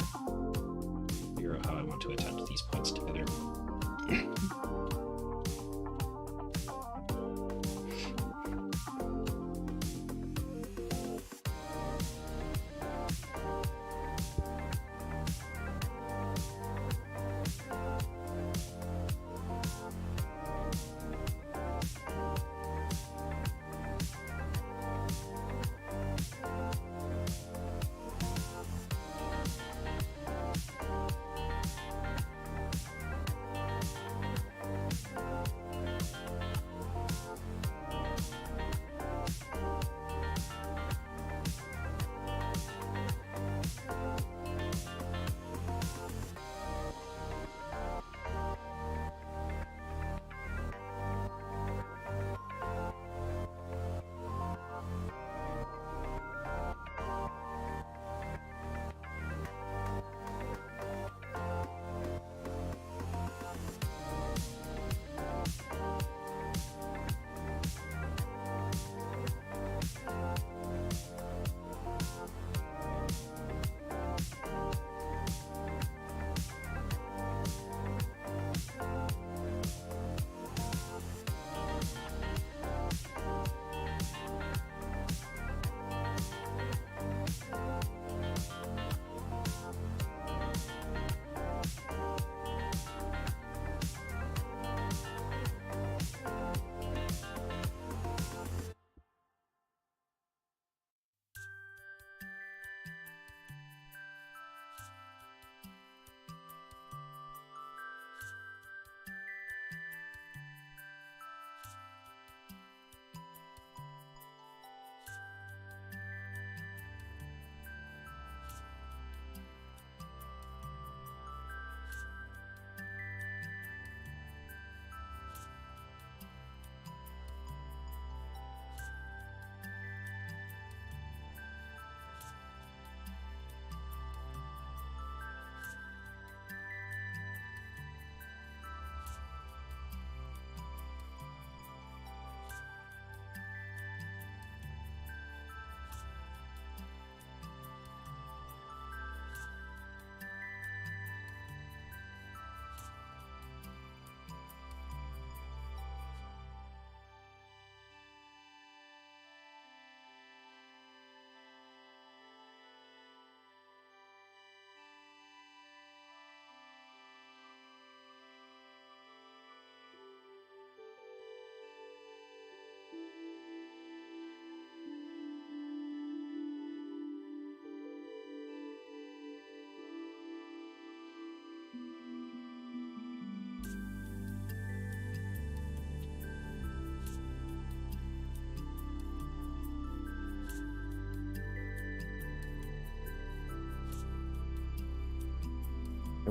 figure out how I want to attach these points together.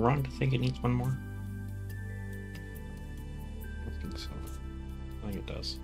wrong to think it needs one more? I don't think so. I think it does.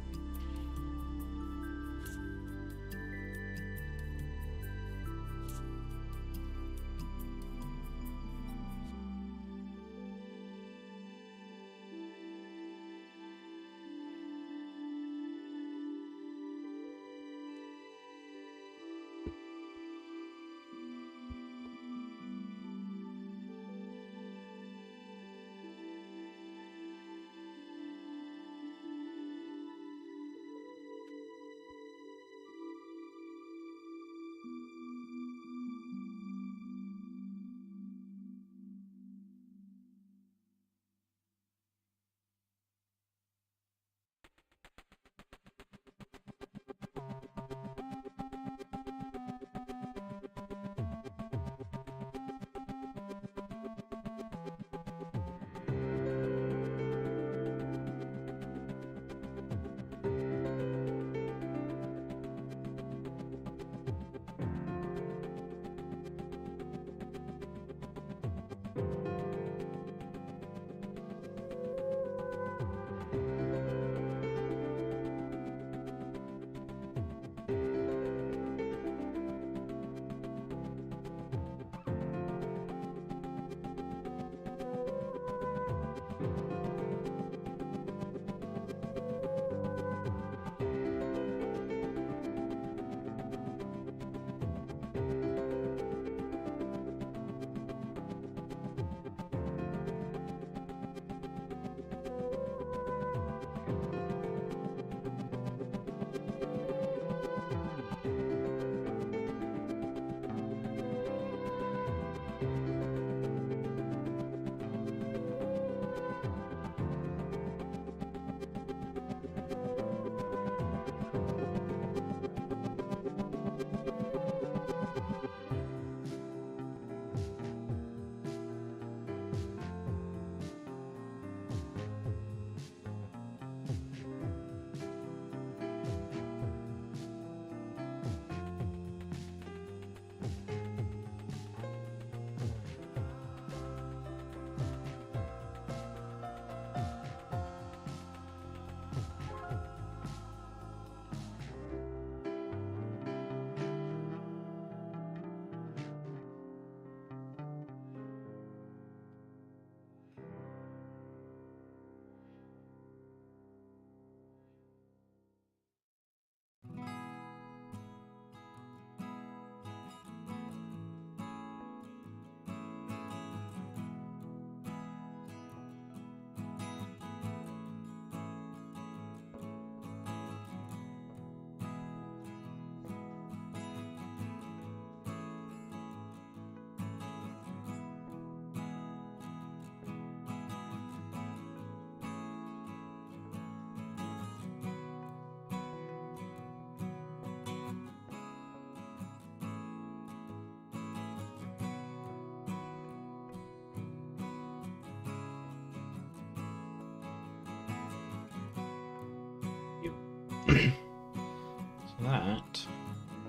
So that,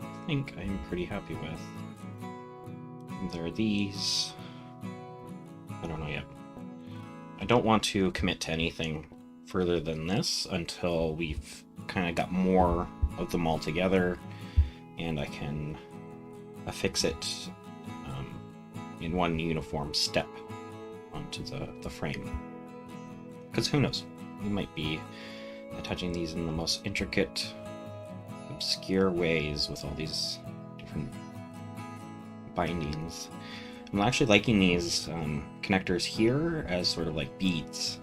I think I'm pretty happy with. There are these. I don't know yet. I don't want to commit to anything further than this until we've kind of got more of them all together and I can affix it in one uniform step onto the frame. Because who knows? We might be attaching these in the most intricate, obscure ways with all these different bindings. I'm actually liking these connectors here as sort of like beads.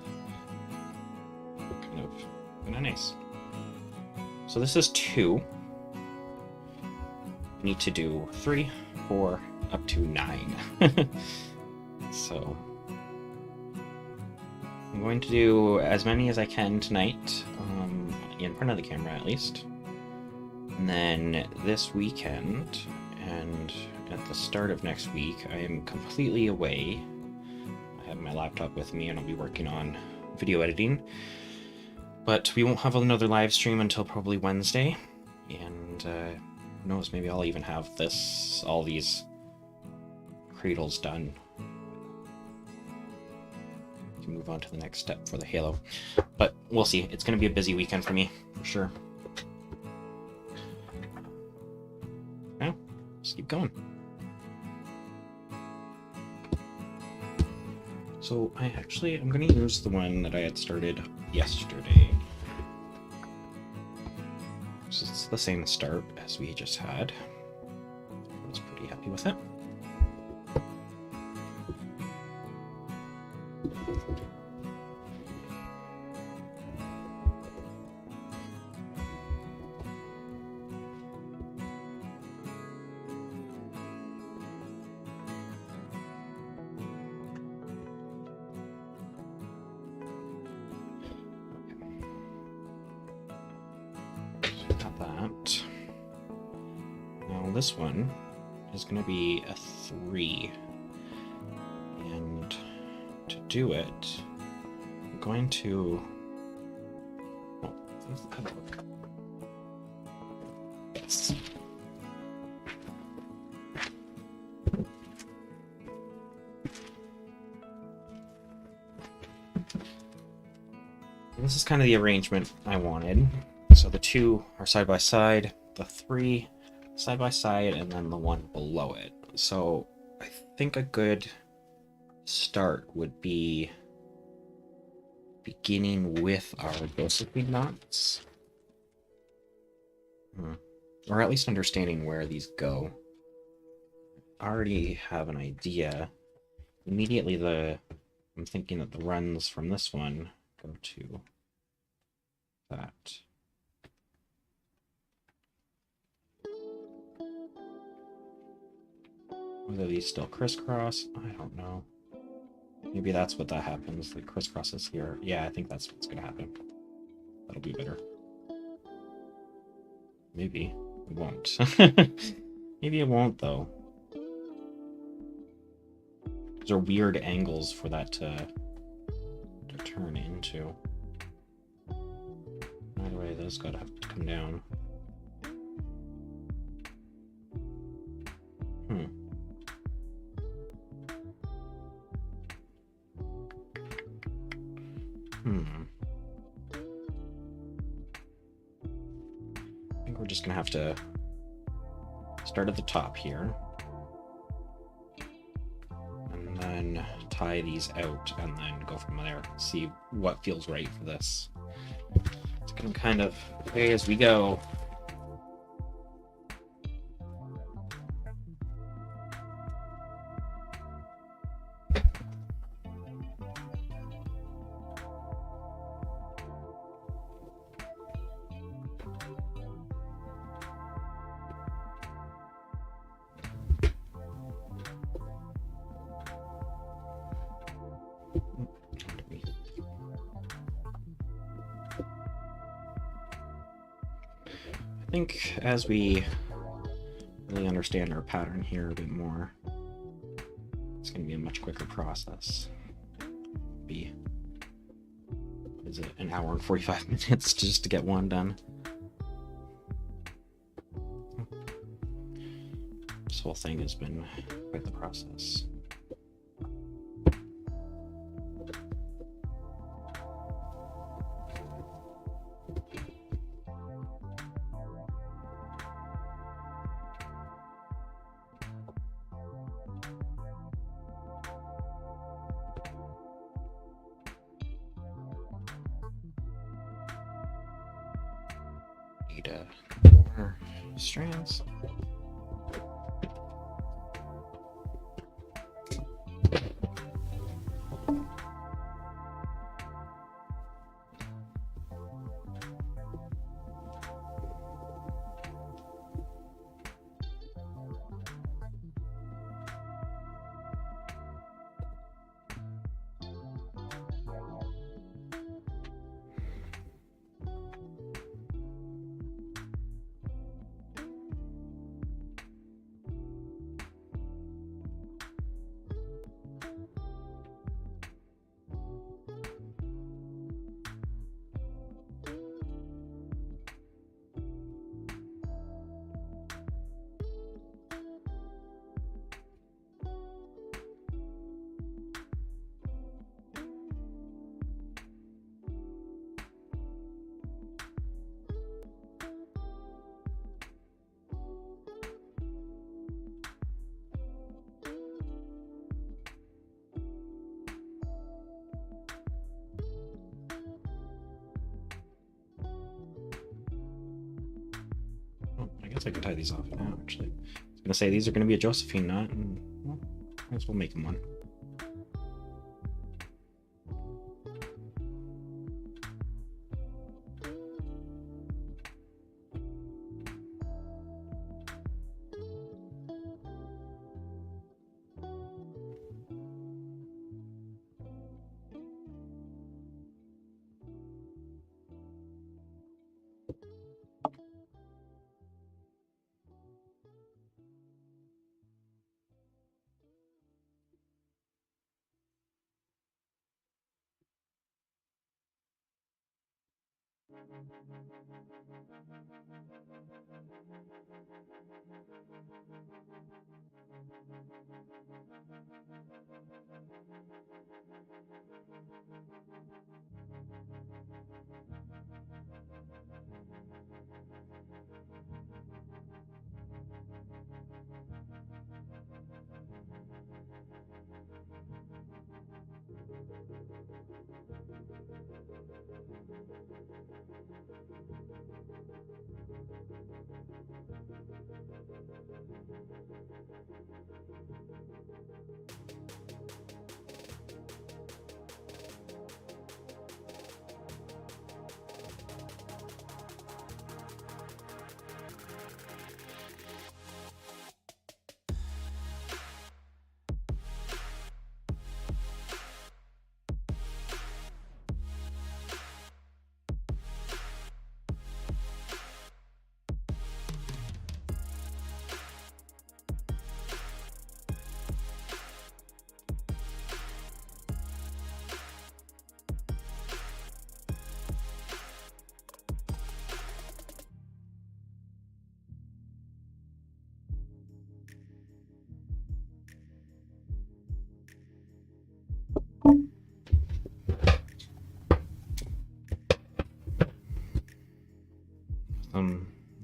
Kind of nice. So this is 2. I need to do 3, 4, up to 9. So I'm going to do as many as I can tonight, in front of the camera at least. And then this weekend and at the start of next week, I am completely away. I have my laptop with me and I'll be working on video editing. But we won't have another live stream until probably Wednesday. And who knows, maybe I'll even have all these cradles done can move on to the next step for the halo. But we'll see. It's going to be a busy weekend for me, for sure. Now, just keep going. So I'm going to use the one that I had started yesterday. So it's the same start as we just had. I was pretty happy with it. That. Now this one is going to be a 3, and to do it, I'm going to. Oh, let's have a look. Yes. This is kind of the arrangement I wanted. So the 2 are side by side, the 3 side by side, and then the 1 below it. So I think a good start would be beginning with our Josephine knots. Or at least understanding where these go. I already have an idea. Immediately I'm thinking that the runs from this one go to that. Whether these still crisscross, I don't know. Maybe that's what that happens. The crisscrosses here. Yeah, I think that's what's gonna happen. That'll be better. Maybe it won't. Maybe it won't though. Those are weird angles for that to turn into. Either way, those gotta have to come down. I think we're just gonna have to start at the top here and then tie these out and then go from there. See what feels right for this. It's gonna kind of play as we go. I think as we really understand our pattern here a bit more, it's going to be a much quicker process. What is it, an hour and 45 minutes just to get one done? This whole thing has been quite the process. Need more strands. guess I could tie these off now, actually. I was gonna say these are gonna be a Josephine knot, and well, might as well make them one.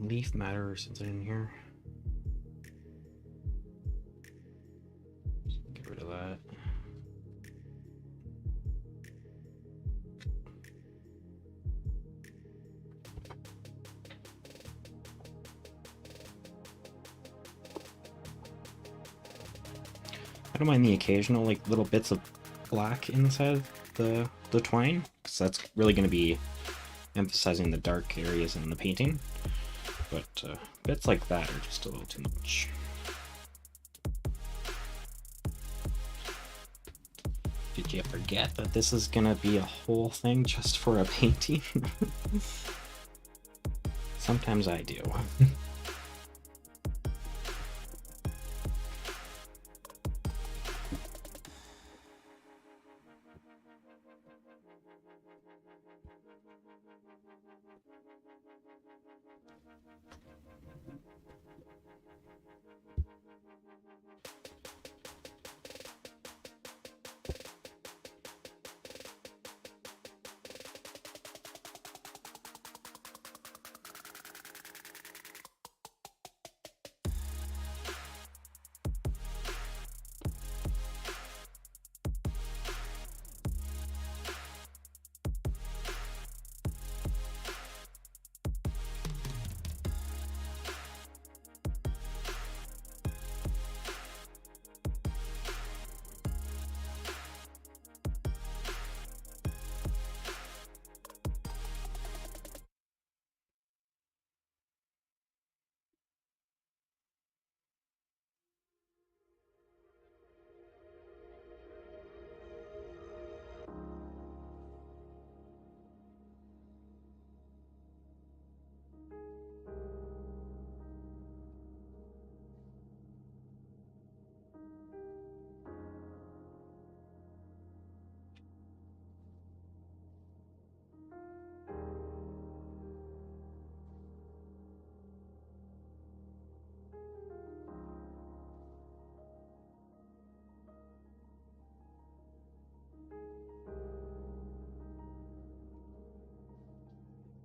Leaf matter or something in here. Get rid of that. I don't mind the occasional like little bits of black inside the twine, because that's really going to be emphasizing the dark areas in the painting. But bits like that are just a little too much. Did you forget that this is gonna be a whole thing just for a painting? Sometimes I do.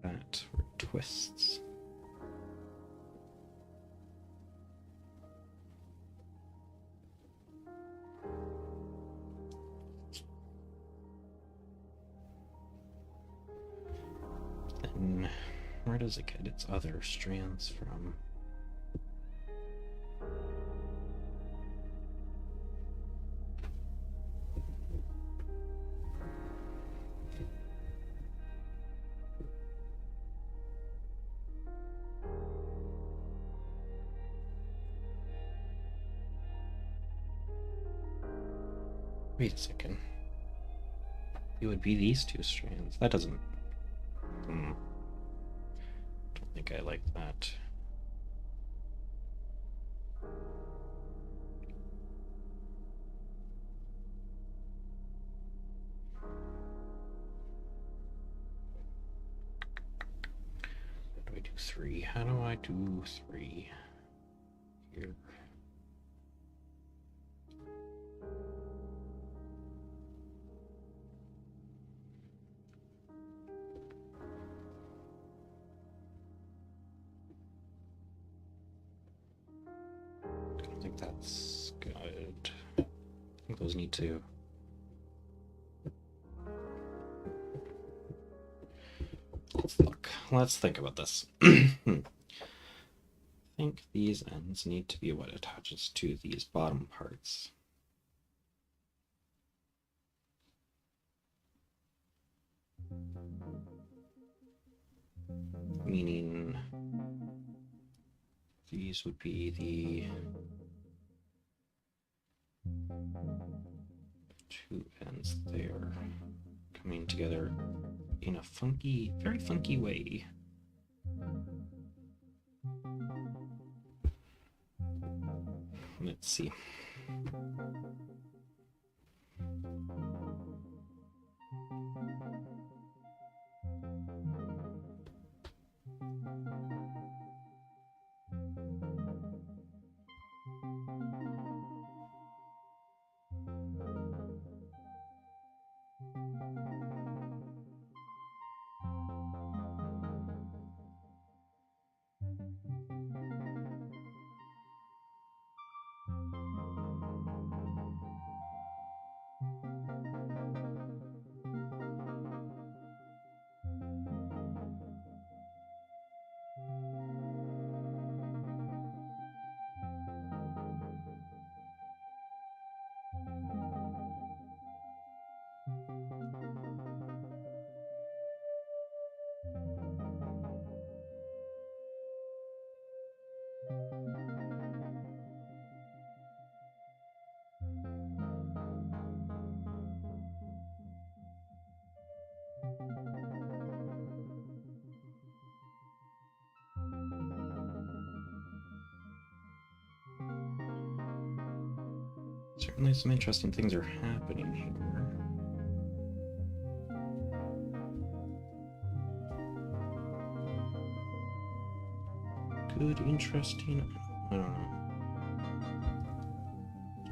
That for twists. Then where does it get its other strands from? Wait a second. It would be these two strands. That doesn't... Don't think I like that. How do I do 3? How do I do 3? Here. I think that's good. I think those need to... Let's think about this. I think these ends need to be what attaches to these bottom parts. Meaning these would be the two ends there coming together in a funky, very funky way. Let's see. Certainly some interesting things are happening here. Good, interesting, I don't know.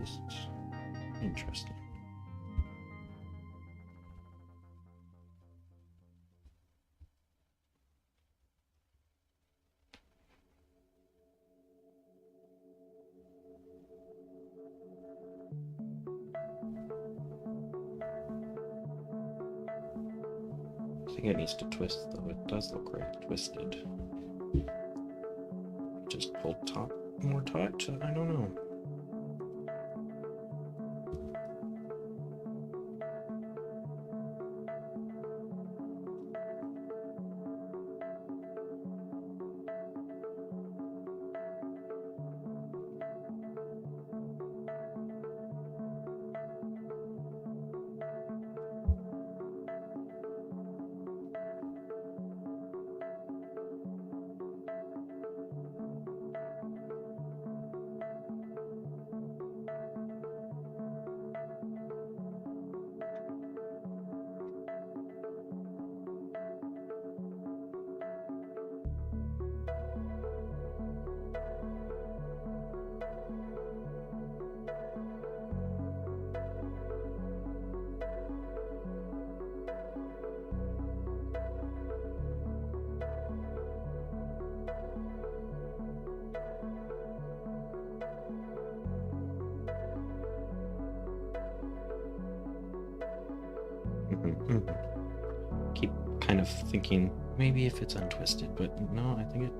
Just interesting. I think it needs to twist, though. It does look right twisted. Just pull top more taut? I don't know. Keep kind of thinking maybe if it's untwisted, but no, I think it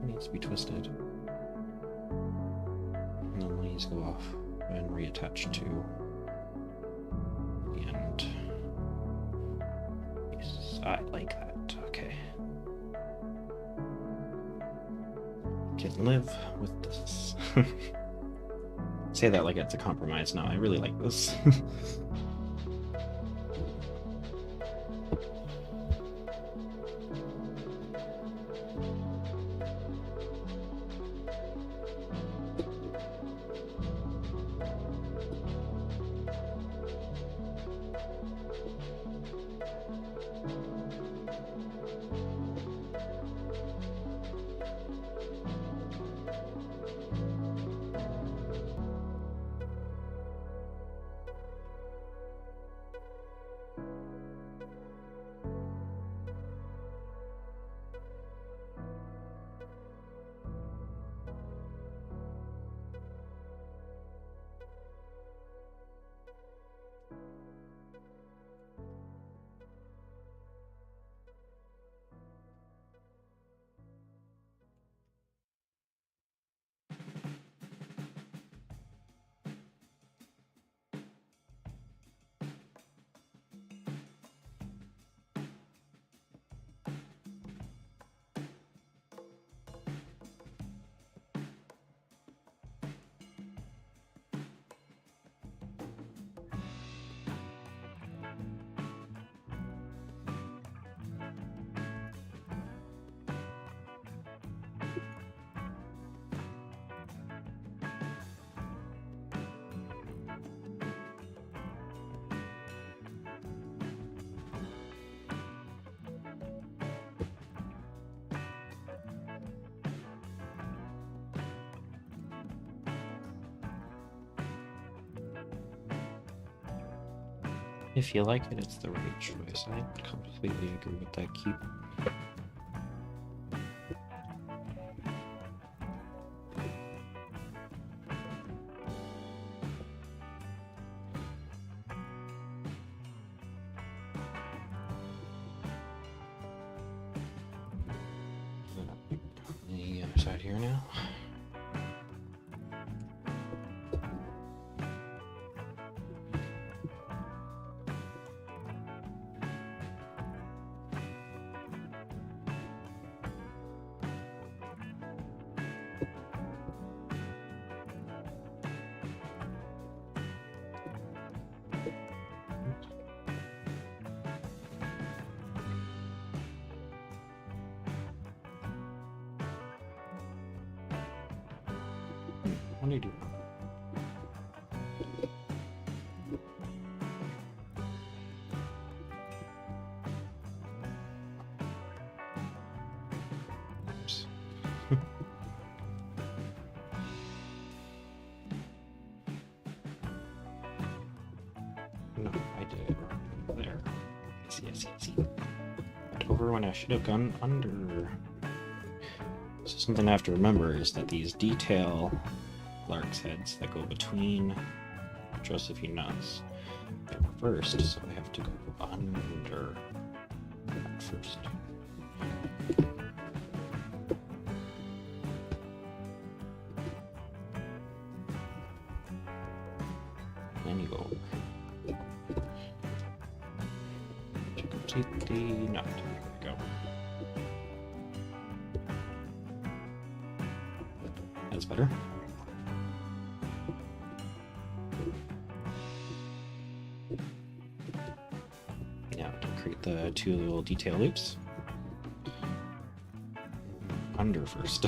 needs to be twisted. And then these go off and reattach to the end. Yes, I like that. Okay. Can live with this. say that like it's a compromise. No, I really like this. If you like it, it's the right choice. I completely agree with that keep. The other side here now. What do you do? Oops. No, I did it wrong. There. I see. Went over when I should have gone under. So something I have to remember is that these detail lark's heads that go between Josephine nuts go first, so I have to go under that first. Then you go over. To complete the nut. There we go. That's better. Now to create the two little detail loops. Under first.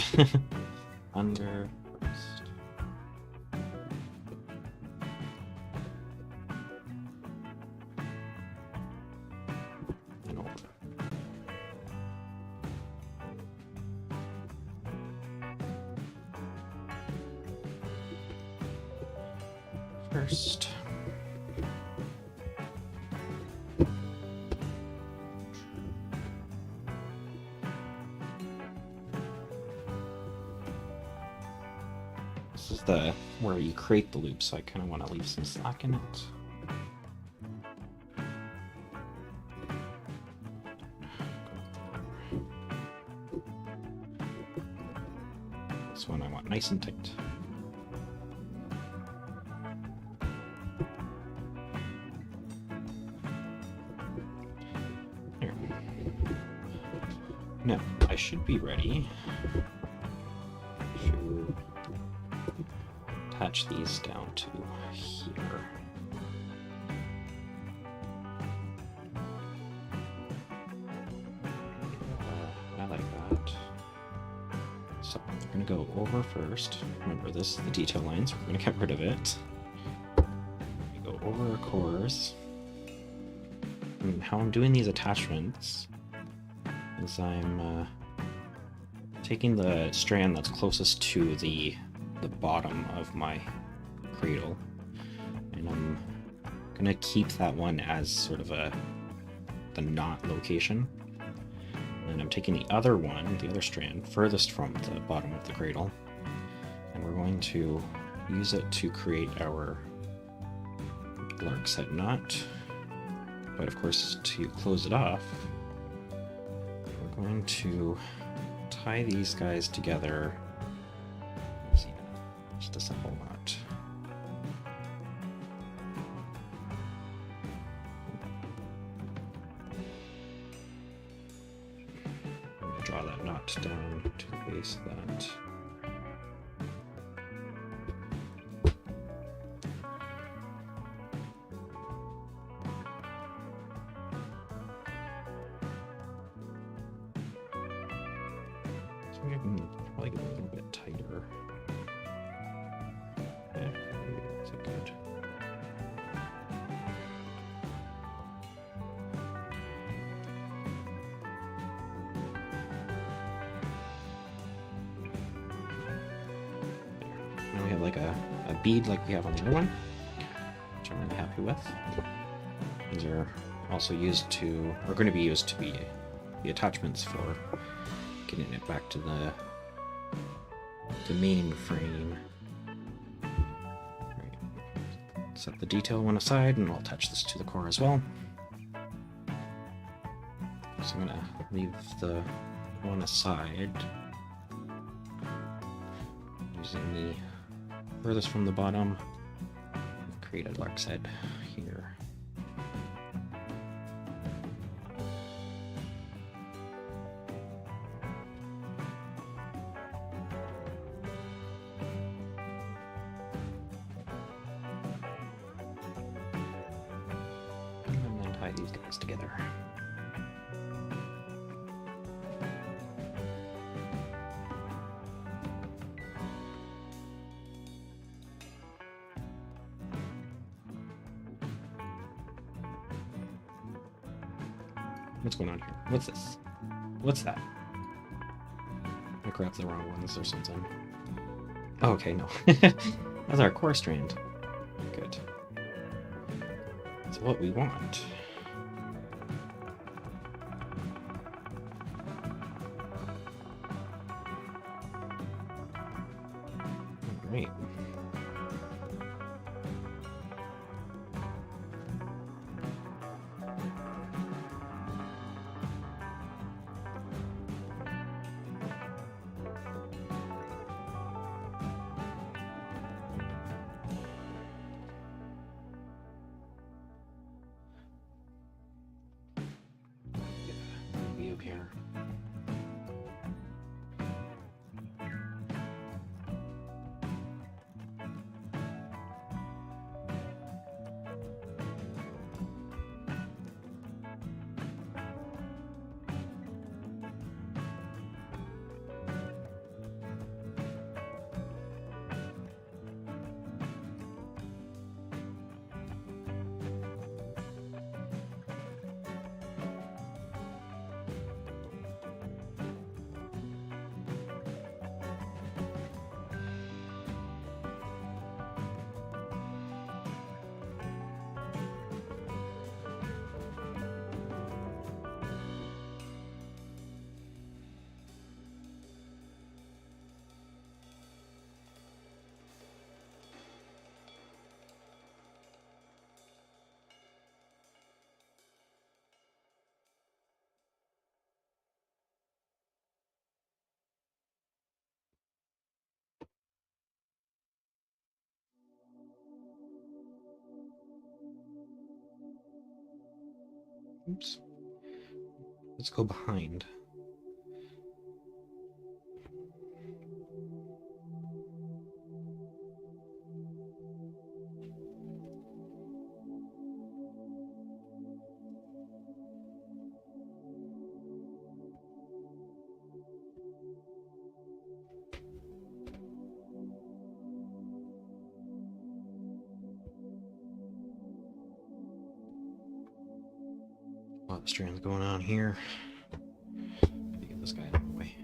Under first. And over. First. This is the where you create the loop, so I kind of want to leave some slack in it. This one I want nice and tight. There. Now, I should be ready to attach these down to here. I like that. So we're going to go over first. Remember this, the detail lines, we're going to get rid of it. We go over our cores. And how I'm doing these attachments is I'm taking the strand that's closest to the bottom of my cradle, and I'm gonna keep that one as sort of the knot location. And I'm taking the other one, the other strand, furthest from the bottom of the cradle, and we're going to use it to create our lark's head knot. But of course, to close it off, we're going to tie these guys together. Just a simple knot. I'm going to draw that knot down to the base of that. Probably get a little bit tighter. Yeah, maybe that's good. Now we have like a bead like we have on the other one, which I'm really happy with. These are also used to, or going to be used to be the attachments for getting it back to the main frame. Right. Set the detail one aside, and I'll attach this to the core as well. So I'm gonna leave the one aside, using the furthest from the bottom. Create a lark's head here. These guys together. What's going on here? What's this? What's that? I grabbed the wrong ones or something. Oh, okay, no. That's our core strand. Good. That's what we want. Great. View here. Oops. Let's go behind. lot of strands going on here. Get this guy out of the way.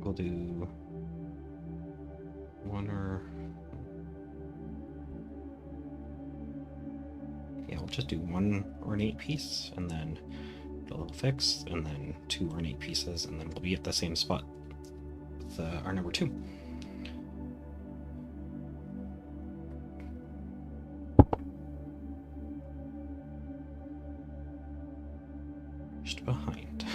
We'll do one or... yeah, we'll just do one ornate piece and then a little fix, and then 2 ornate pieces, and then we'll be at the same spot with our number 2. Just behind.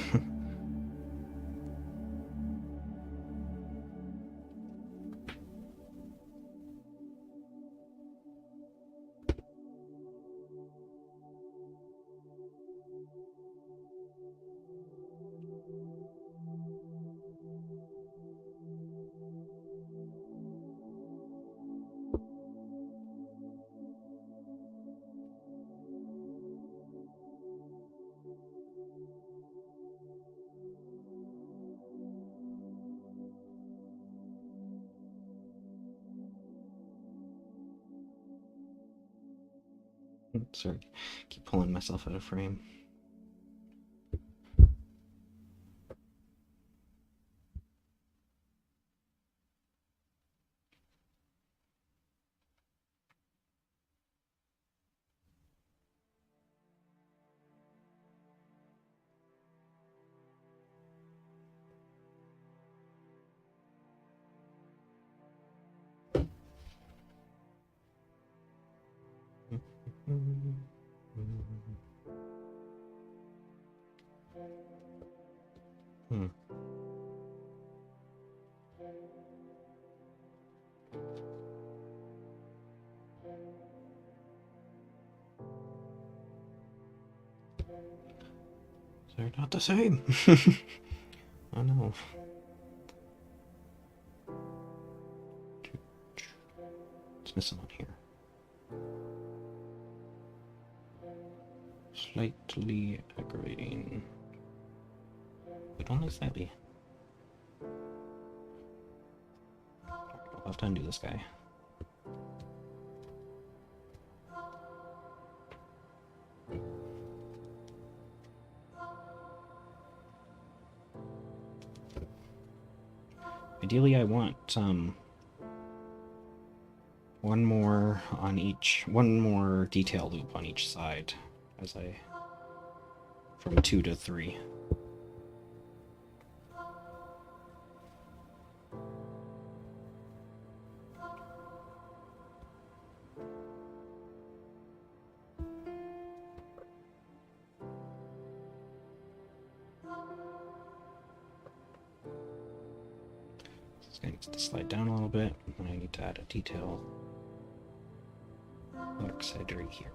Sorry, keep pulling myself out of frame. They're not the same. I know. It's missing on here. Slightly aggravating, but only slightly. I'll have to undo this guy. Ideally, I want one more detail loop on each side as I from 2 to 3. This guy needs to slide down a little bit, and I need to add a detail dark side right here.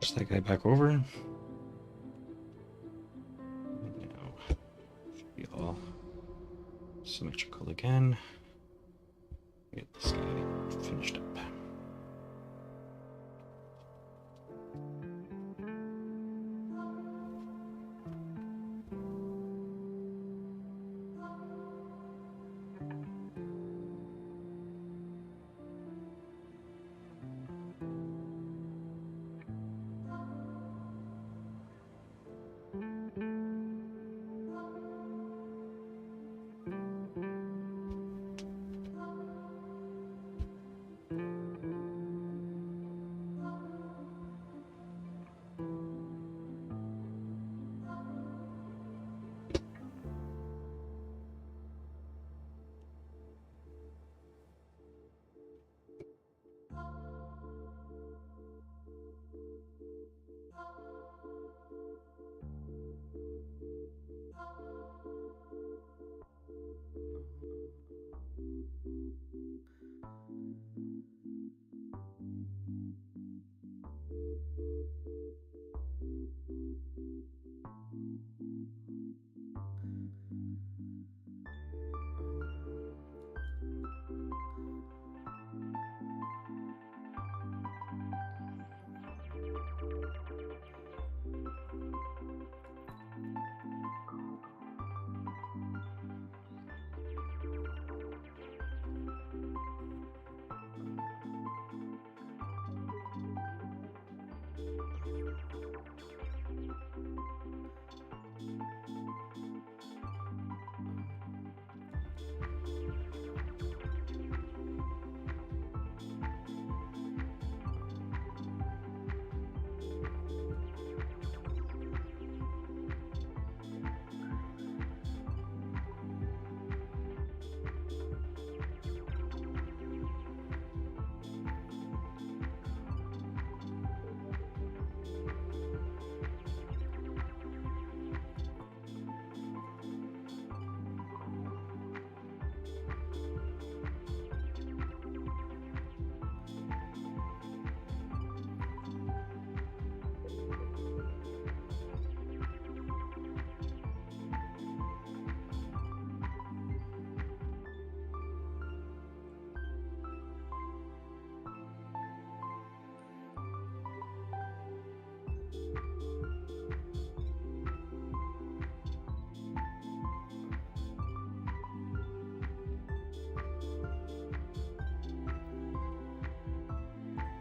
Push that guy back over. all symmetrical again. Get this guy finished up.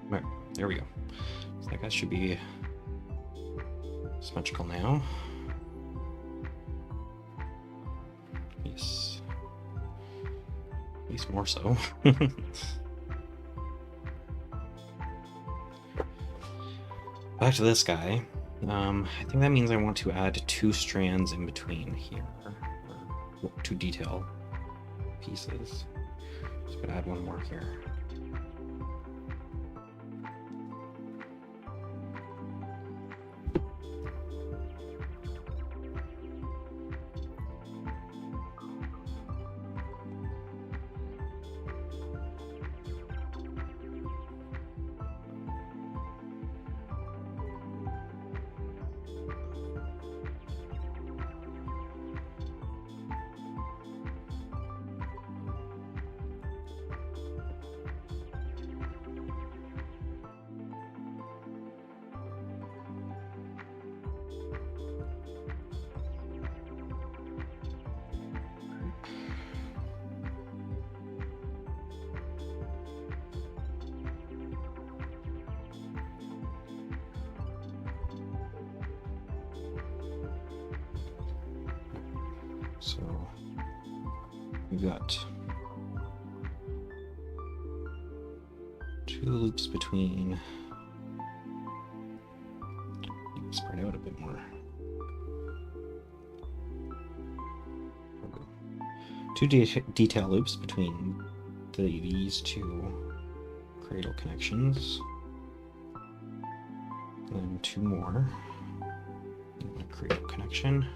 Right, there we go. So that guy should be symmetrical now. Yes. At least more so. Back to this guy. I think that means I want to add 2 strands in between here, or 2 detail pieces. So I'm gonna add 1 more here. So we've got 2 loops between. Spread out a bit more. 2 detail loops between these 2 cradle connections. And then 2 more. And a cradle connection.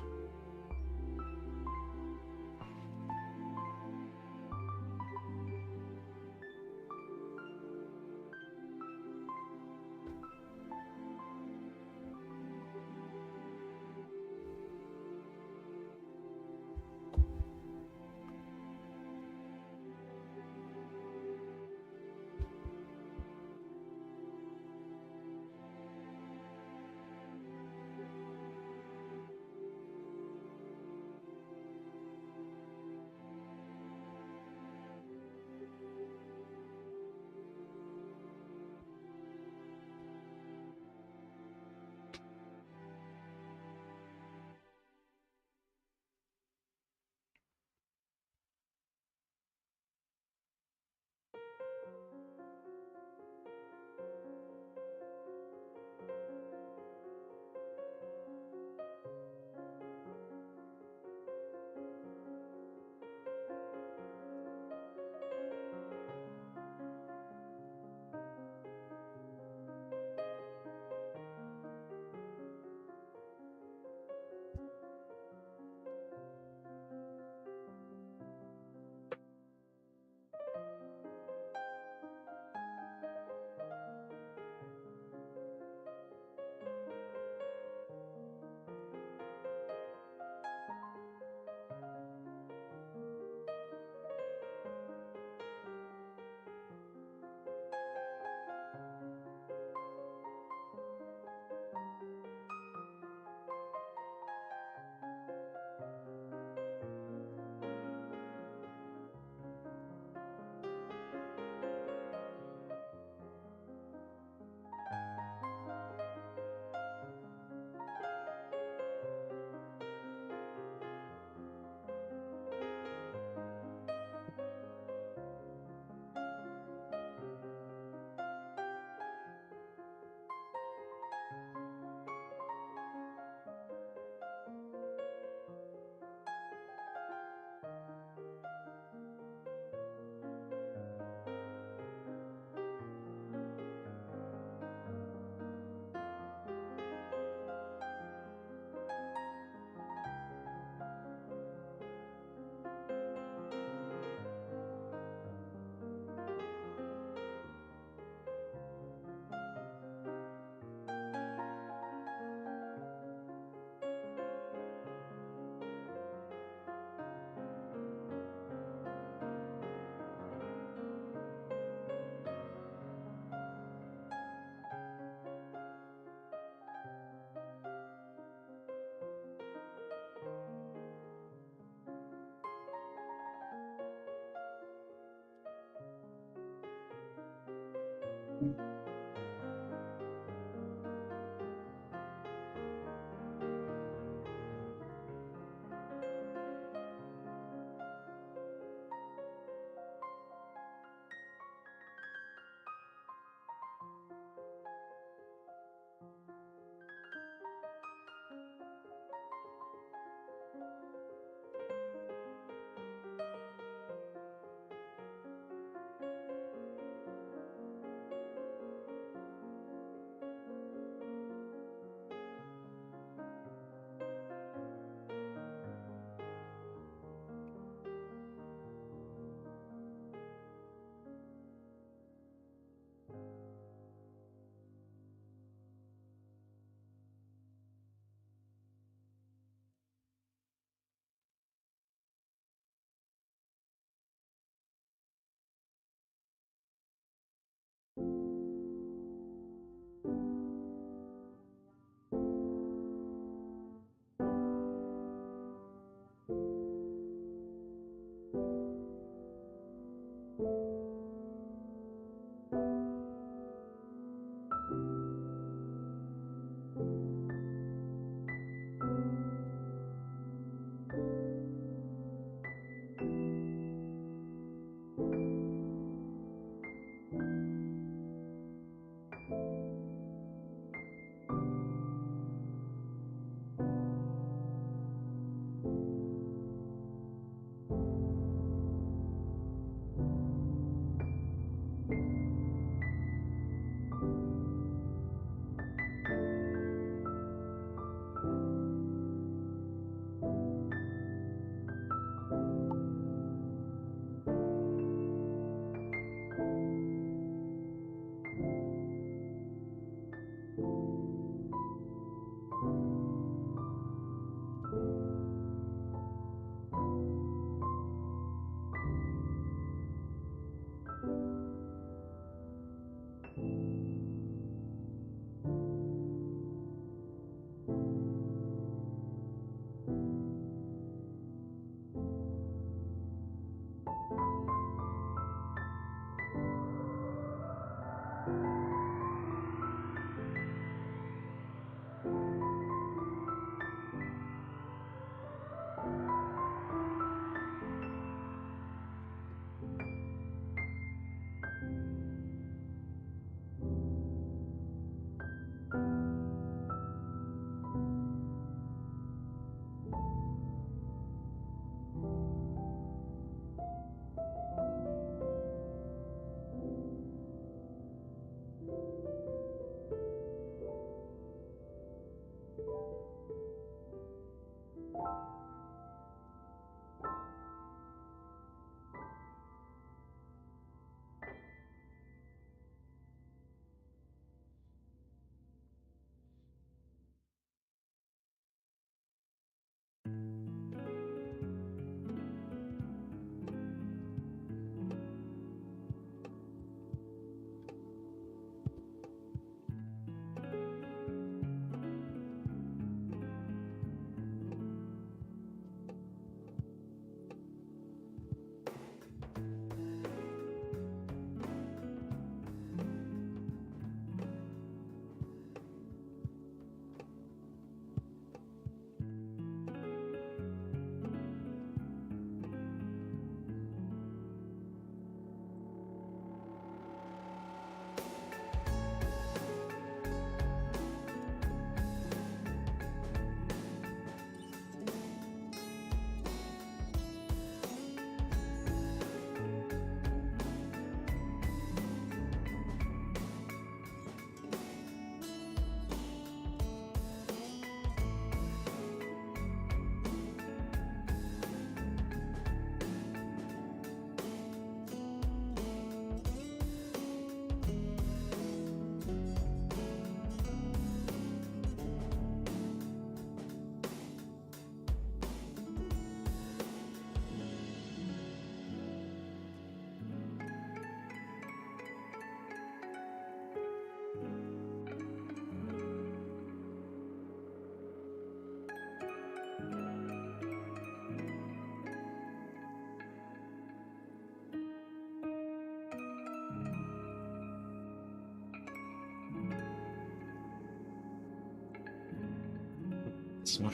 this one.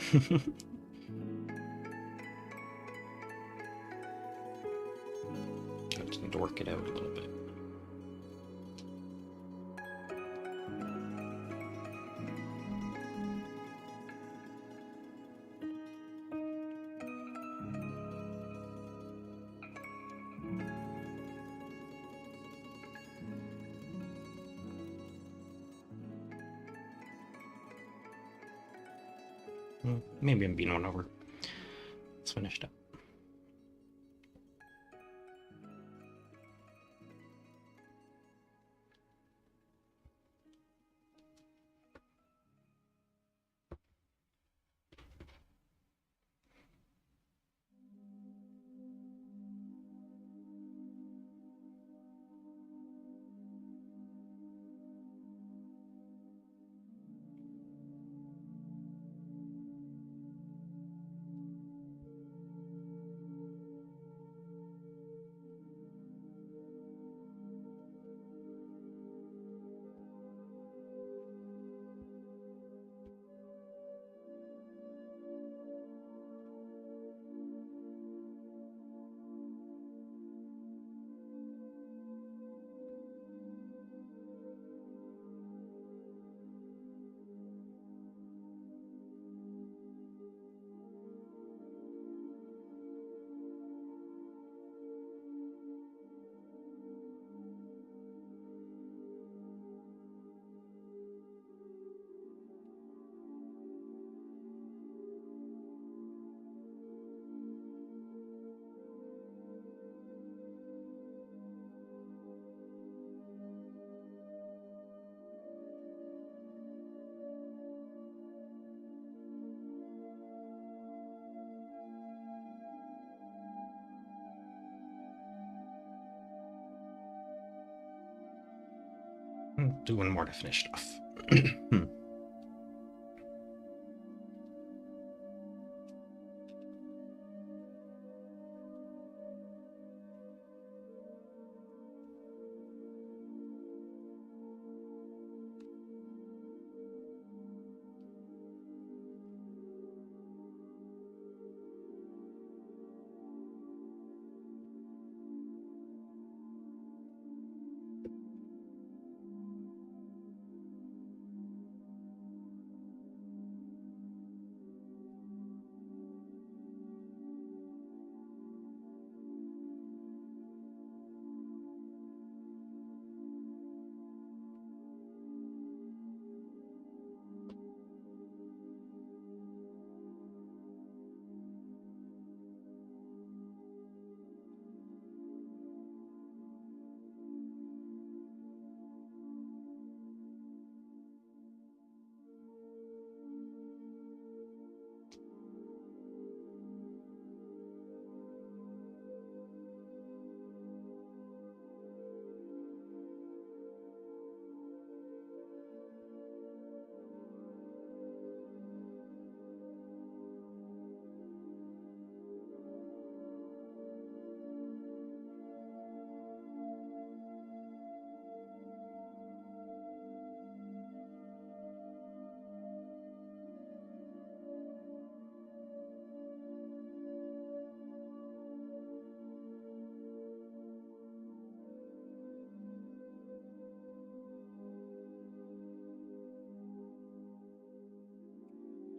I just need to work it out a little bit. Maybe I'm being one over. It's finished up. Do one more to finish it off.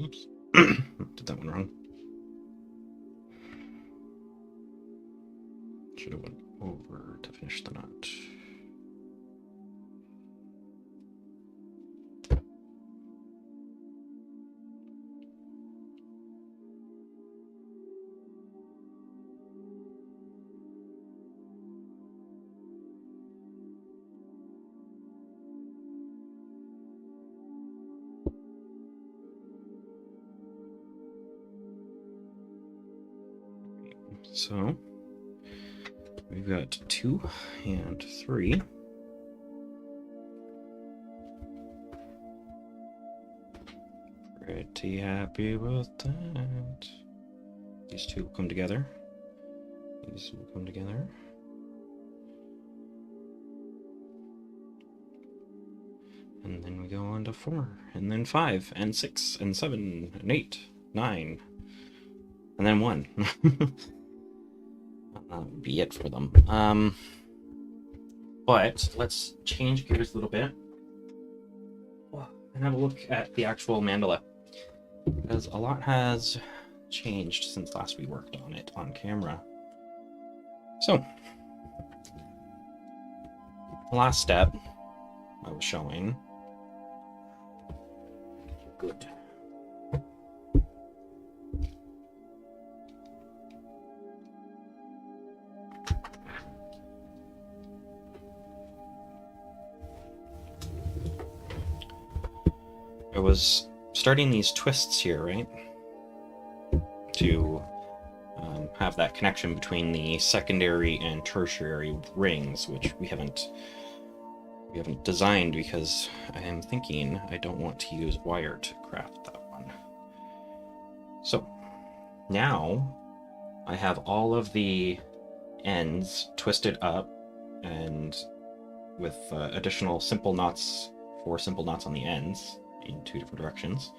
Oops. Did that one wrong. Should have went over to finish the knot. So we've got 2 and 3. Pretty happy with that. These 2 will come together. These will come together. And then we go on to 4, and then 5, and 6, and 7, and 8. 9, and then 1. That would be it for them. But let's change gears a little bit and have a look at the actual mandala, because a lot has changed since last we worked on it on camera. So, the last step I was showing. Good. I was starting these twists here, right? To have that connection between the secondary and tertiary rings, which we haven't designed because I am thinking I don't want to use wire to craft that one. So now I have all of the ends twisted up and with additional simple knots, 4 simple knots on the ends in 2 different directions,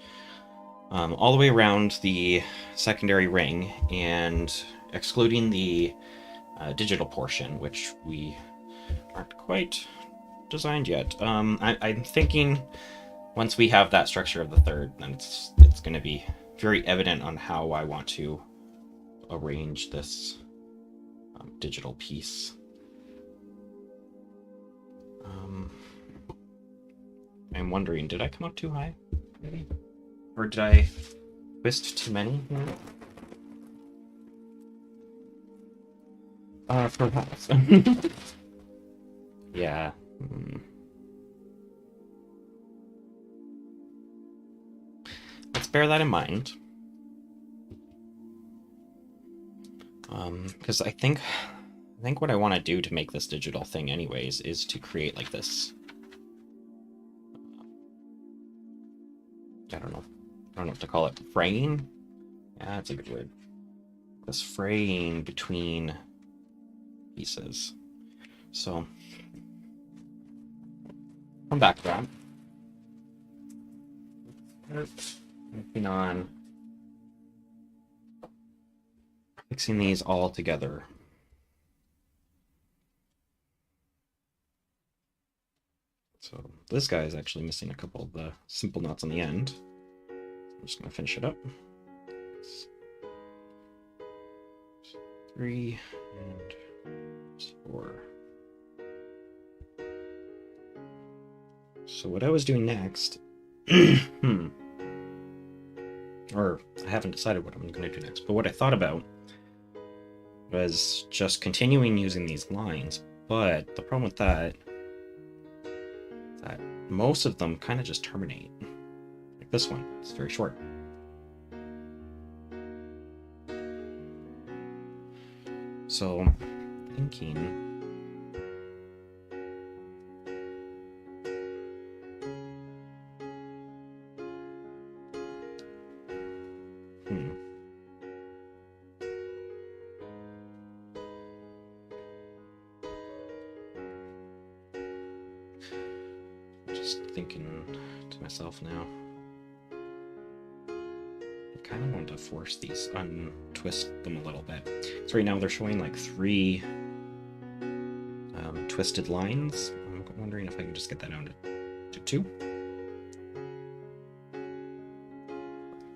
all the way around the secondary ring, and excluding the digital portion, which we aren't quite designed yet. I'm thinking once we have that structure of the third, then it's going to be very evident on how I want to arrange this digital piece. I'm wondering, did I come up too high, maybe? Or did I twist too many? Perhaps. Yeah. Let's bear that in mind. Because I think what I want to do to make this digital thing anyways is to create like this. I don't know what to call it. Fraying? Yeah, that's a good word. This fraying between pieces. So, come back to that. Working on fixing these all together. So this guy is actually missing a couple of the simple knots on the end. I'm just going to finish it up. 3 and 4. So what I was doing next, or I haven't decided what I'm going to do next, but what I thought about was just continuing using these lines, but the problem with that is that most of them kind of just terminate. Like this one, it's very short. So, thinking... Just thinking to myself now. I kind of want to force these, untwist them a little bit. So right now they're showing like 3 twisted lines. I'm wondering if I can just get that down to 2.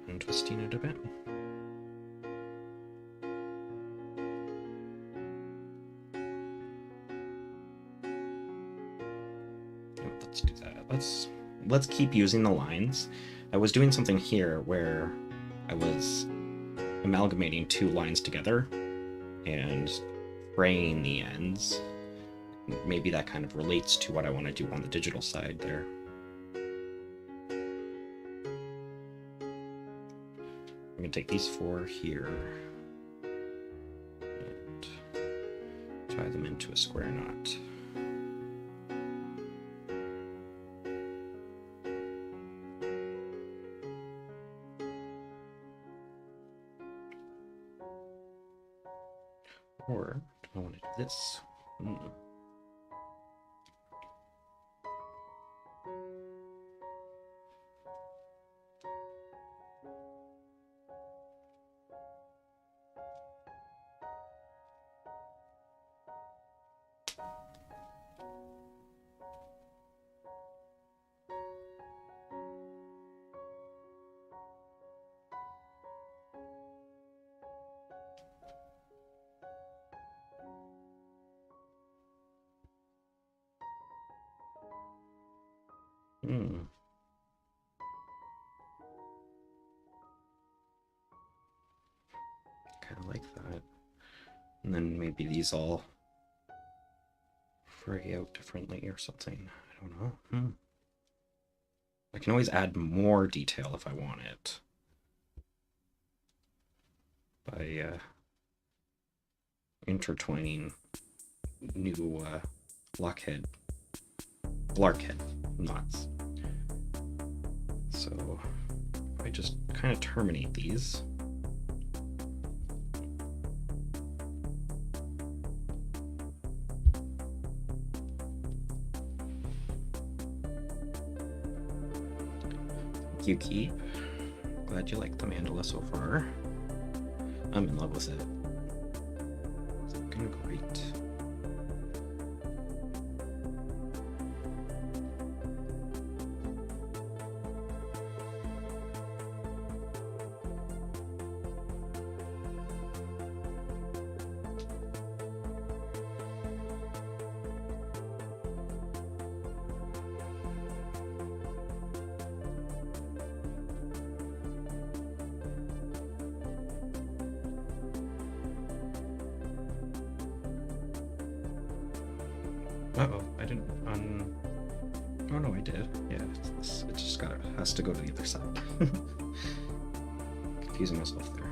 Untwisting it a bit. Let's do that. Let's keep using the lines. I was doing something here where I was amalgamating 2 lines together and fraying the ends. Maybe that kind of relates to what I want to do on the digital side there. I'm going to take these 4 here and tie them into a square knot. Or do I want to do this? Hmm. Kind of like that. And then maybe these all fray out differently or something. I don't know. I can always add more detail if I want it by intertwining new Blarkhead knots. So I just kind of terminate these. Thank you, Keep. Glad you like the mandala so far. I'm in love with it. It's looking great. Uh-oh, I didn't oh no, I did. Yeah, it just has to go to the other side. Confusing myself there.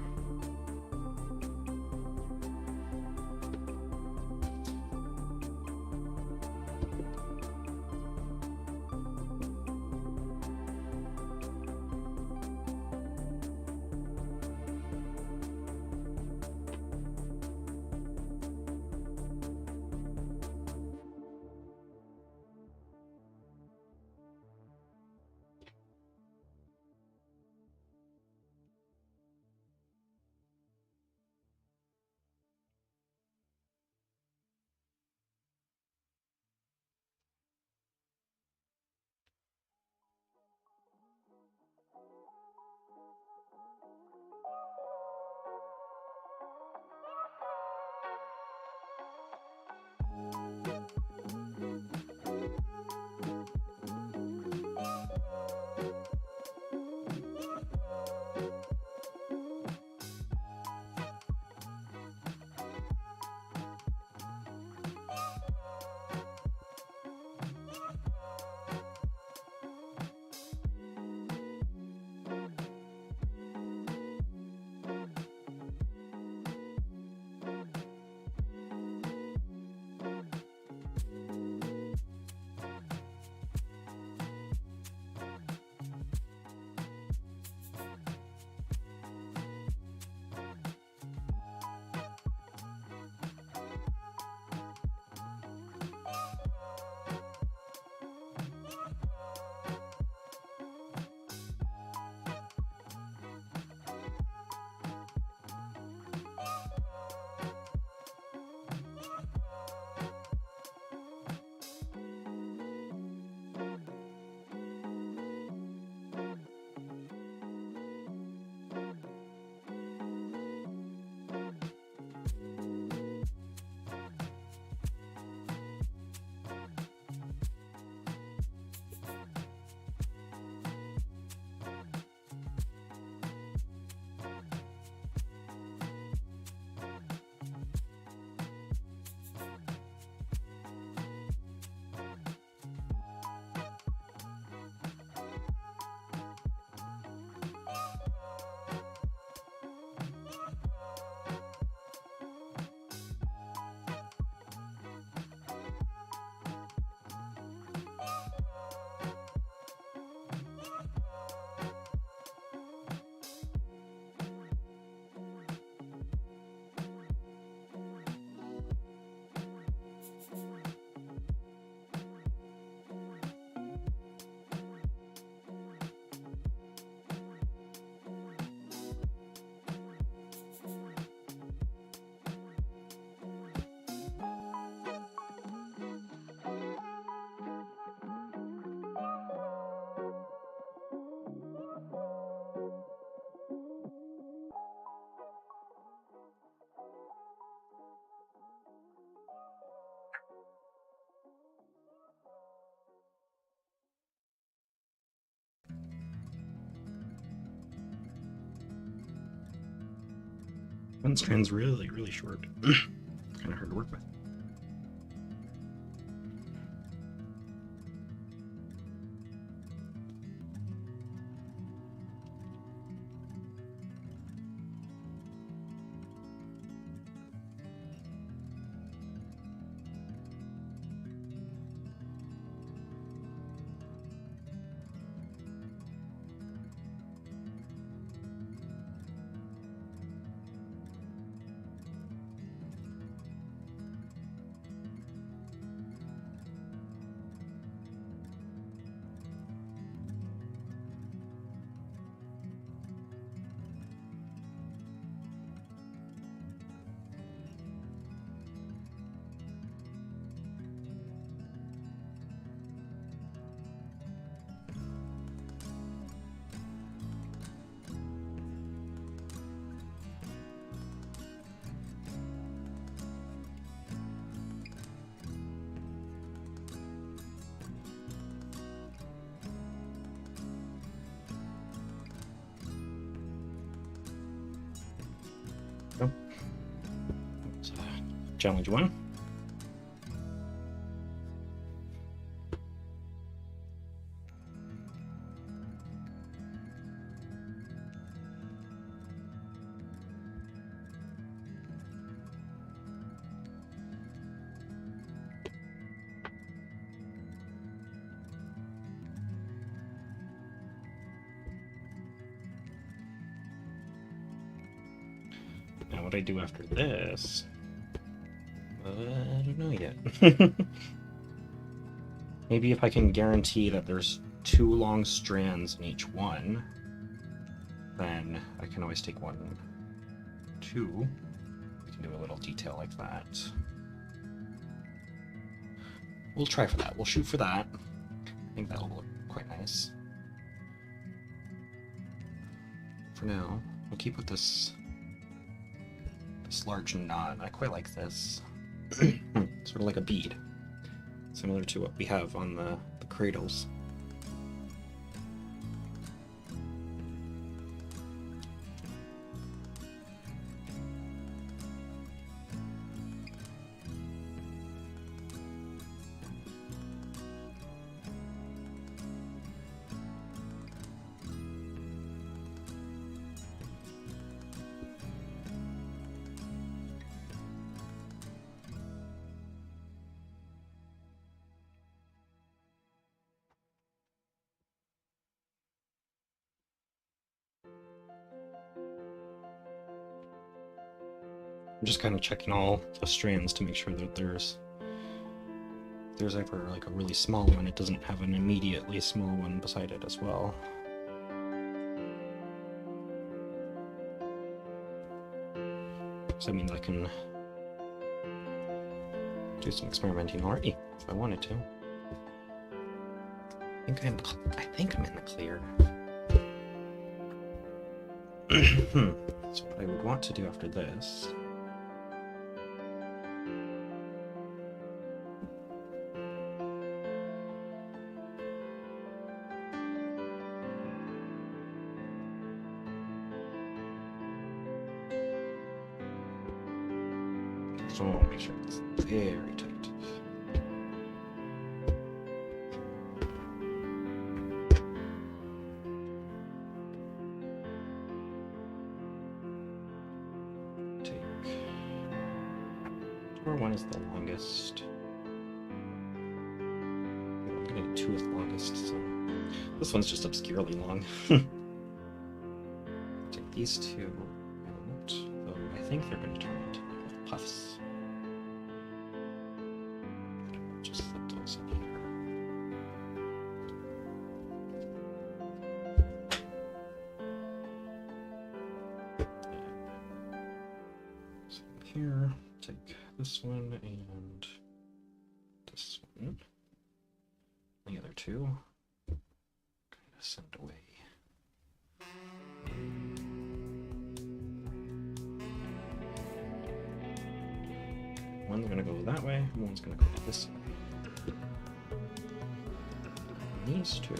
One strand's really, really short. Kind of hard to work with. Challenge 1. Now what I do after this, I don't know yet. Maybe if I can guarantee that there's 2 long strands in each one, then I can always take 1, 2. We can do a little detail like that. We'll try for that. We'll shoot for that. I think that'll look quite nice. For now, we'll keep with this large knot. I quite like this. Sort of like a bead, similar to what we have on the cradles. I'm just kind of checking all the strands to make sure that if there's ever like a really small one, it doesn't have an immediately small one beside it as well. So that means I can do some experimenting already if I wanted to. I think I'm in the clear. So what I would want to do after this so I want to make sure it's very tight. One is the longest. I'm gonna do 2 is the longest, so this one's just obscurely long. Take these 2 out, though I think they're gonna turn into little puffs. Just slip those in here. So here, take this one and this one. The other 2 kind of send away. One's gonna go that way, and one's gonna go this way. And these 2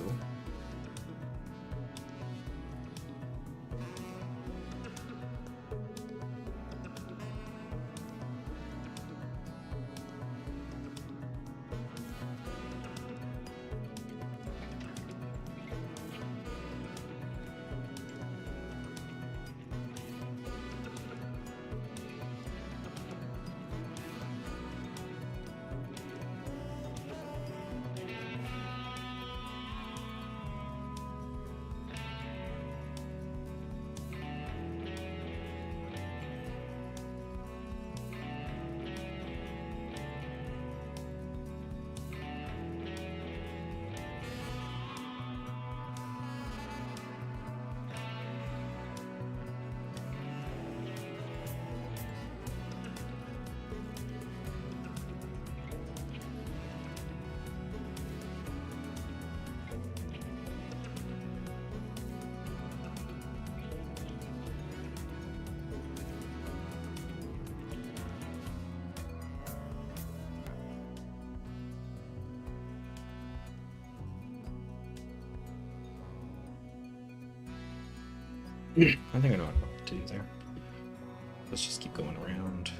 I think I know what to do there. Let's just keep going around.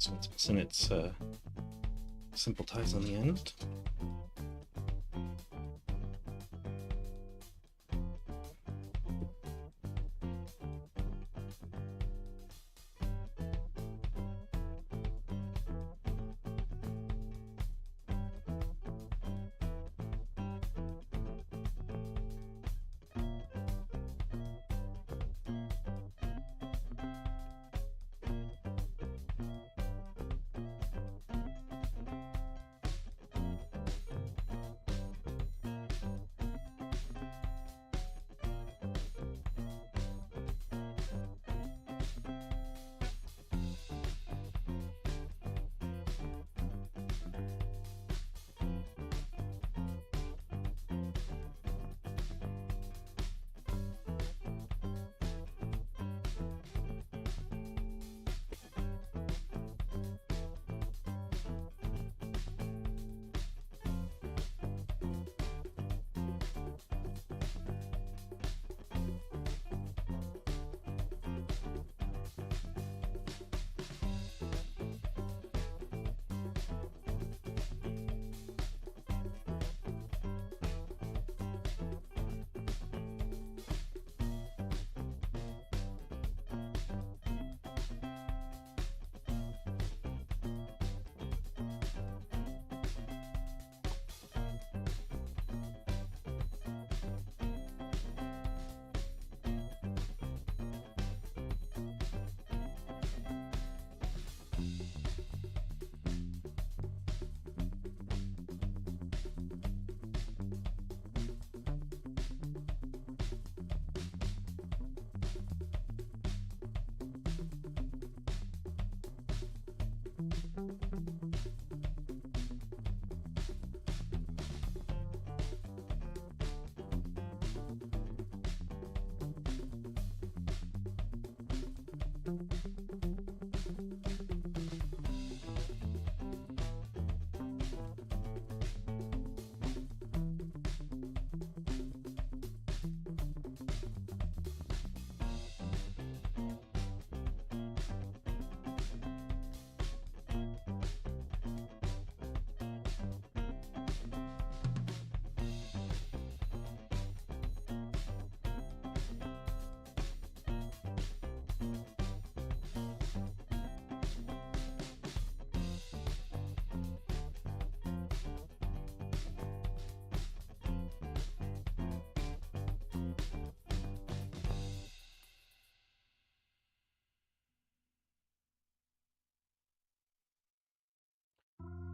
This one's missing its simple ties on the end.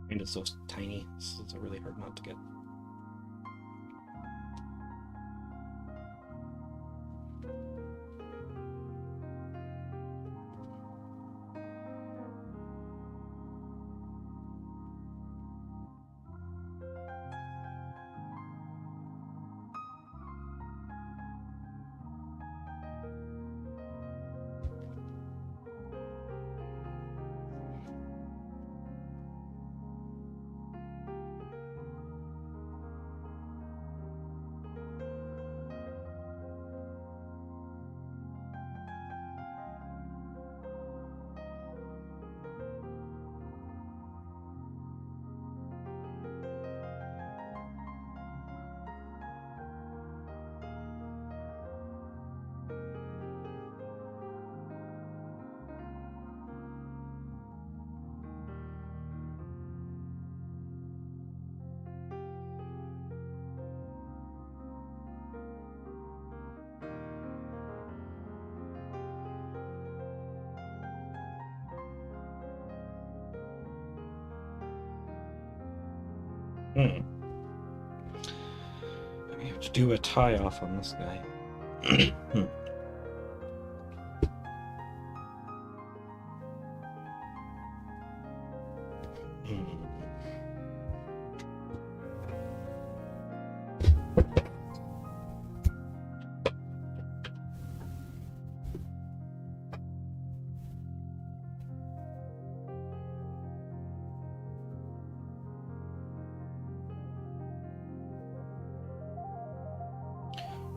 And it's so tiny, so it's really hard not to get. I have to do a tie off on this guy.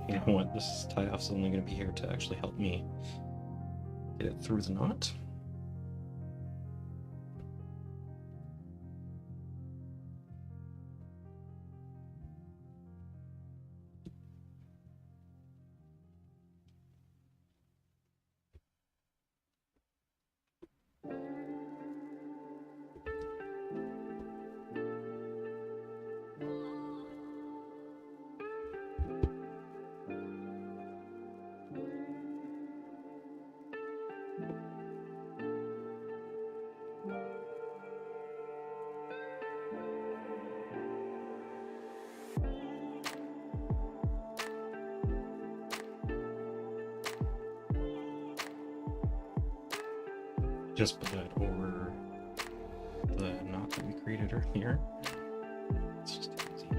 You know what? This tie off's only going to be here to actually help me get it through the knot. Just put that over the knot that we created earlier. It's just easy.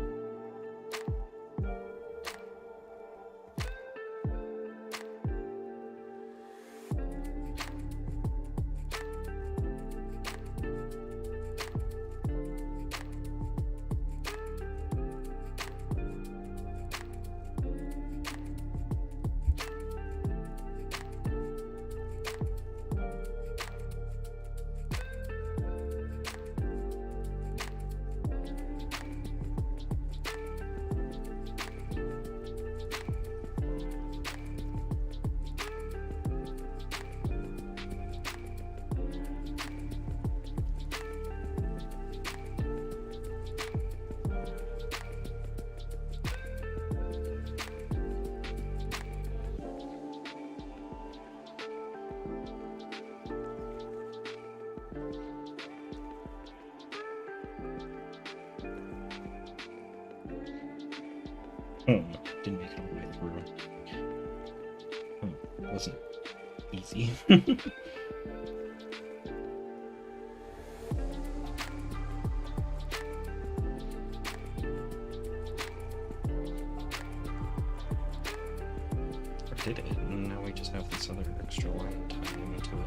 Didn't make it all the way through. It wasn't easy. did it, and now we just have this other extra line tying into it.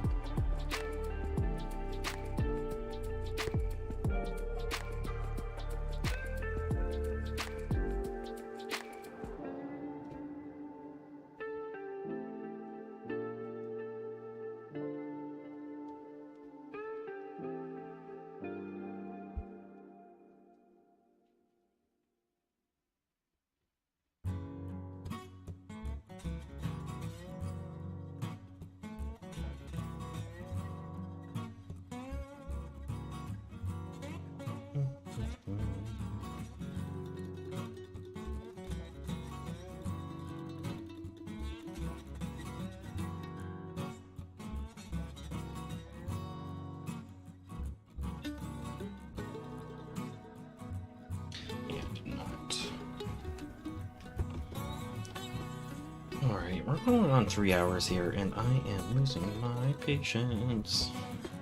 Alright, we're going on 3 hours here, and I am losing my patience.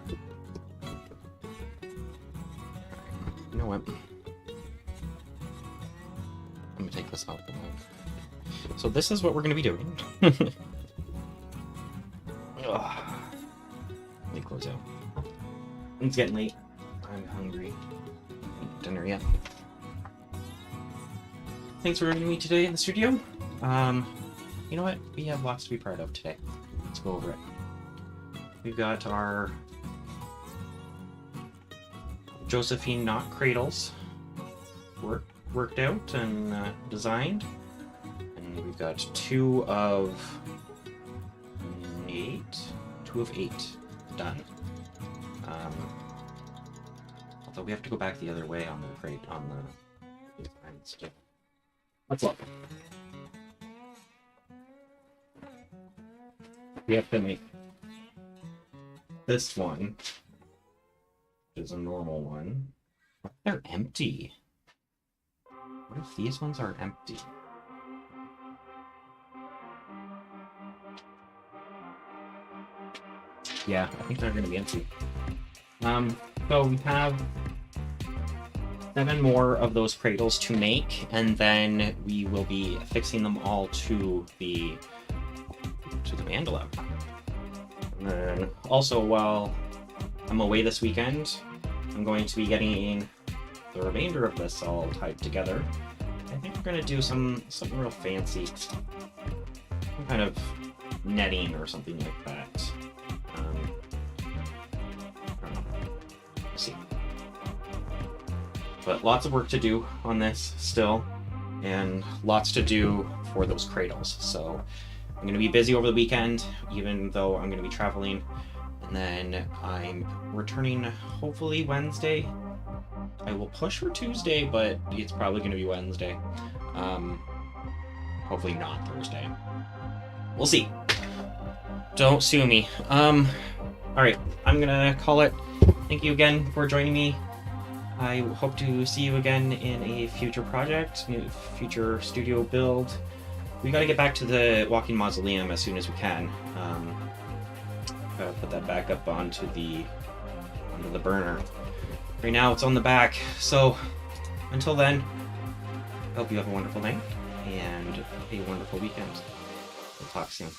You know what? Let me take this out the way. So this is what we're going to be doing. Ugh. Let me close out. It's getting late. I'm hungry. Ain't eaten dinner yet. Thanks for joining me today in the studio. You know what? We have lots to be proud of today. Let's go over it. We've got our Josephine knot cradles worked out and designed. And we've got 2 of 8 done. Although we have to go back the other way on the design still. Let's look. We have to make this one, which is a normal one. What if they're empty? What if these ones are empty? Yeah, I think they're going to be empty. So we have 7 more of those cradles to make, and then we will be fixing them all to the Mandala. And then also, while I'm away this weekend, I'm going to be getting the remainder of this all tied together. I think we're going to do something real fancy. Some kind of netting or something like that. I don't know. We'll see. But lots of work to do on this still, and lots to do for those cradles. So I'm going to be busy over the weekend, even though I'm going to be traveling. And then I'm returning hopefully Wednesday. I will push for Tuesday, but it's probably going to be Wednesday. Hopefully not Thursday. We'll see. Don't sue me. Alright, I'm going to call it. Thank you again for joining me. I hope to see you again in a future project, future studio build. We gotta get back to the walking mausoleum as soon as we can. Gotta put that back up onto the burner. Right now it's on the back. So until then, I hope you have a wonderful night and a wonderful weekend. We'll talk soon.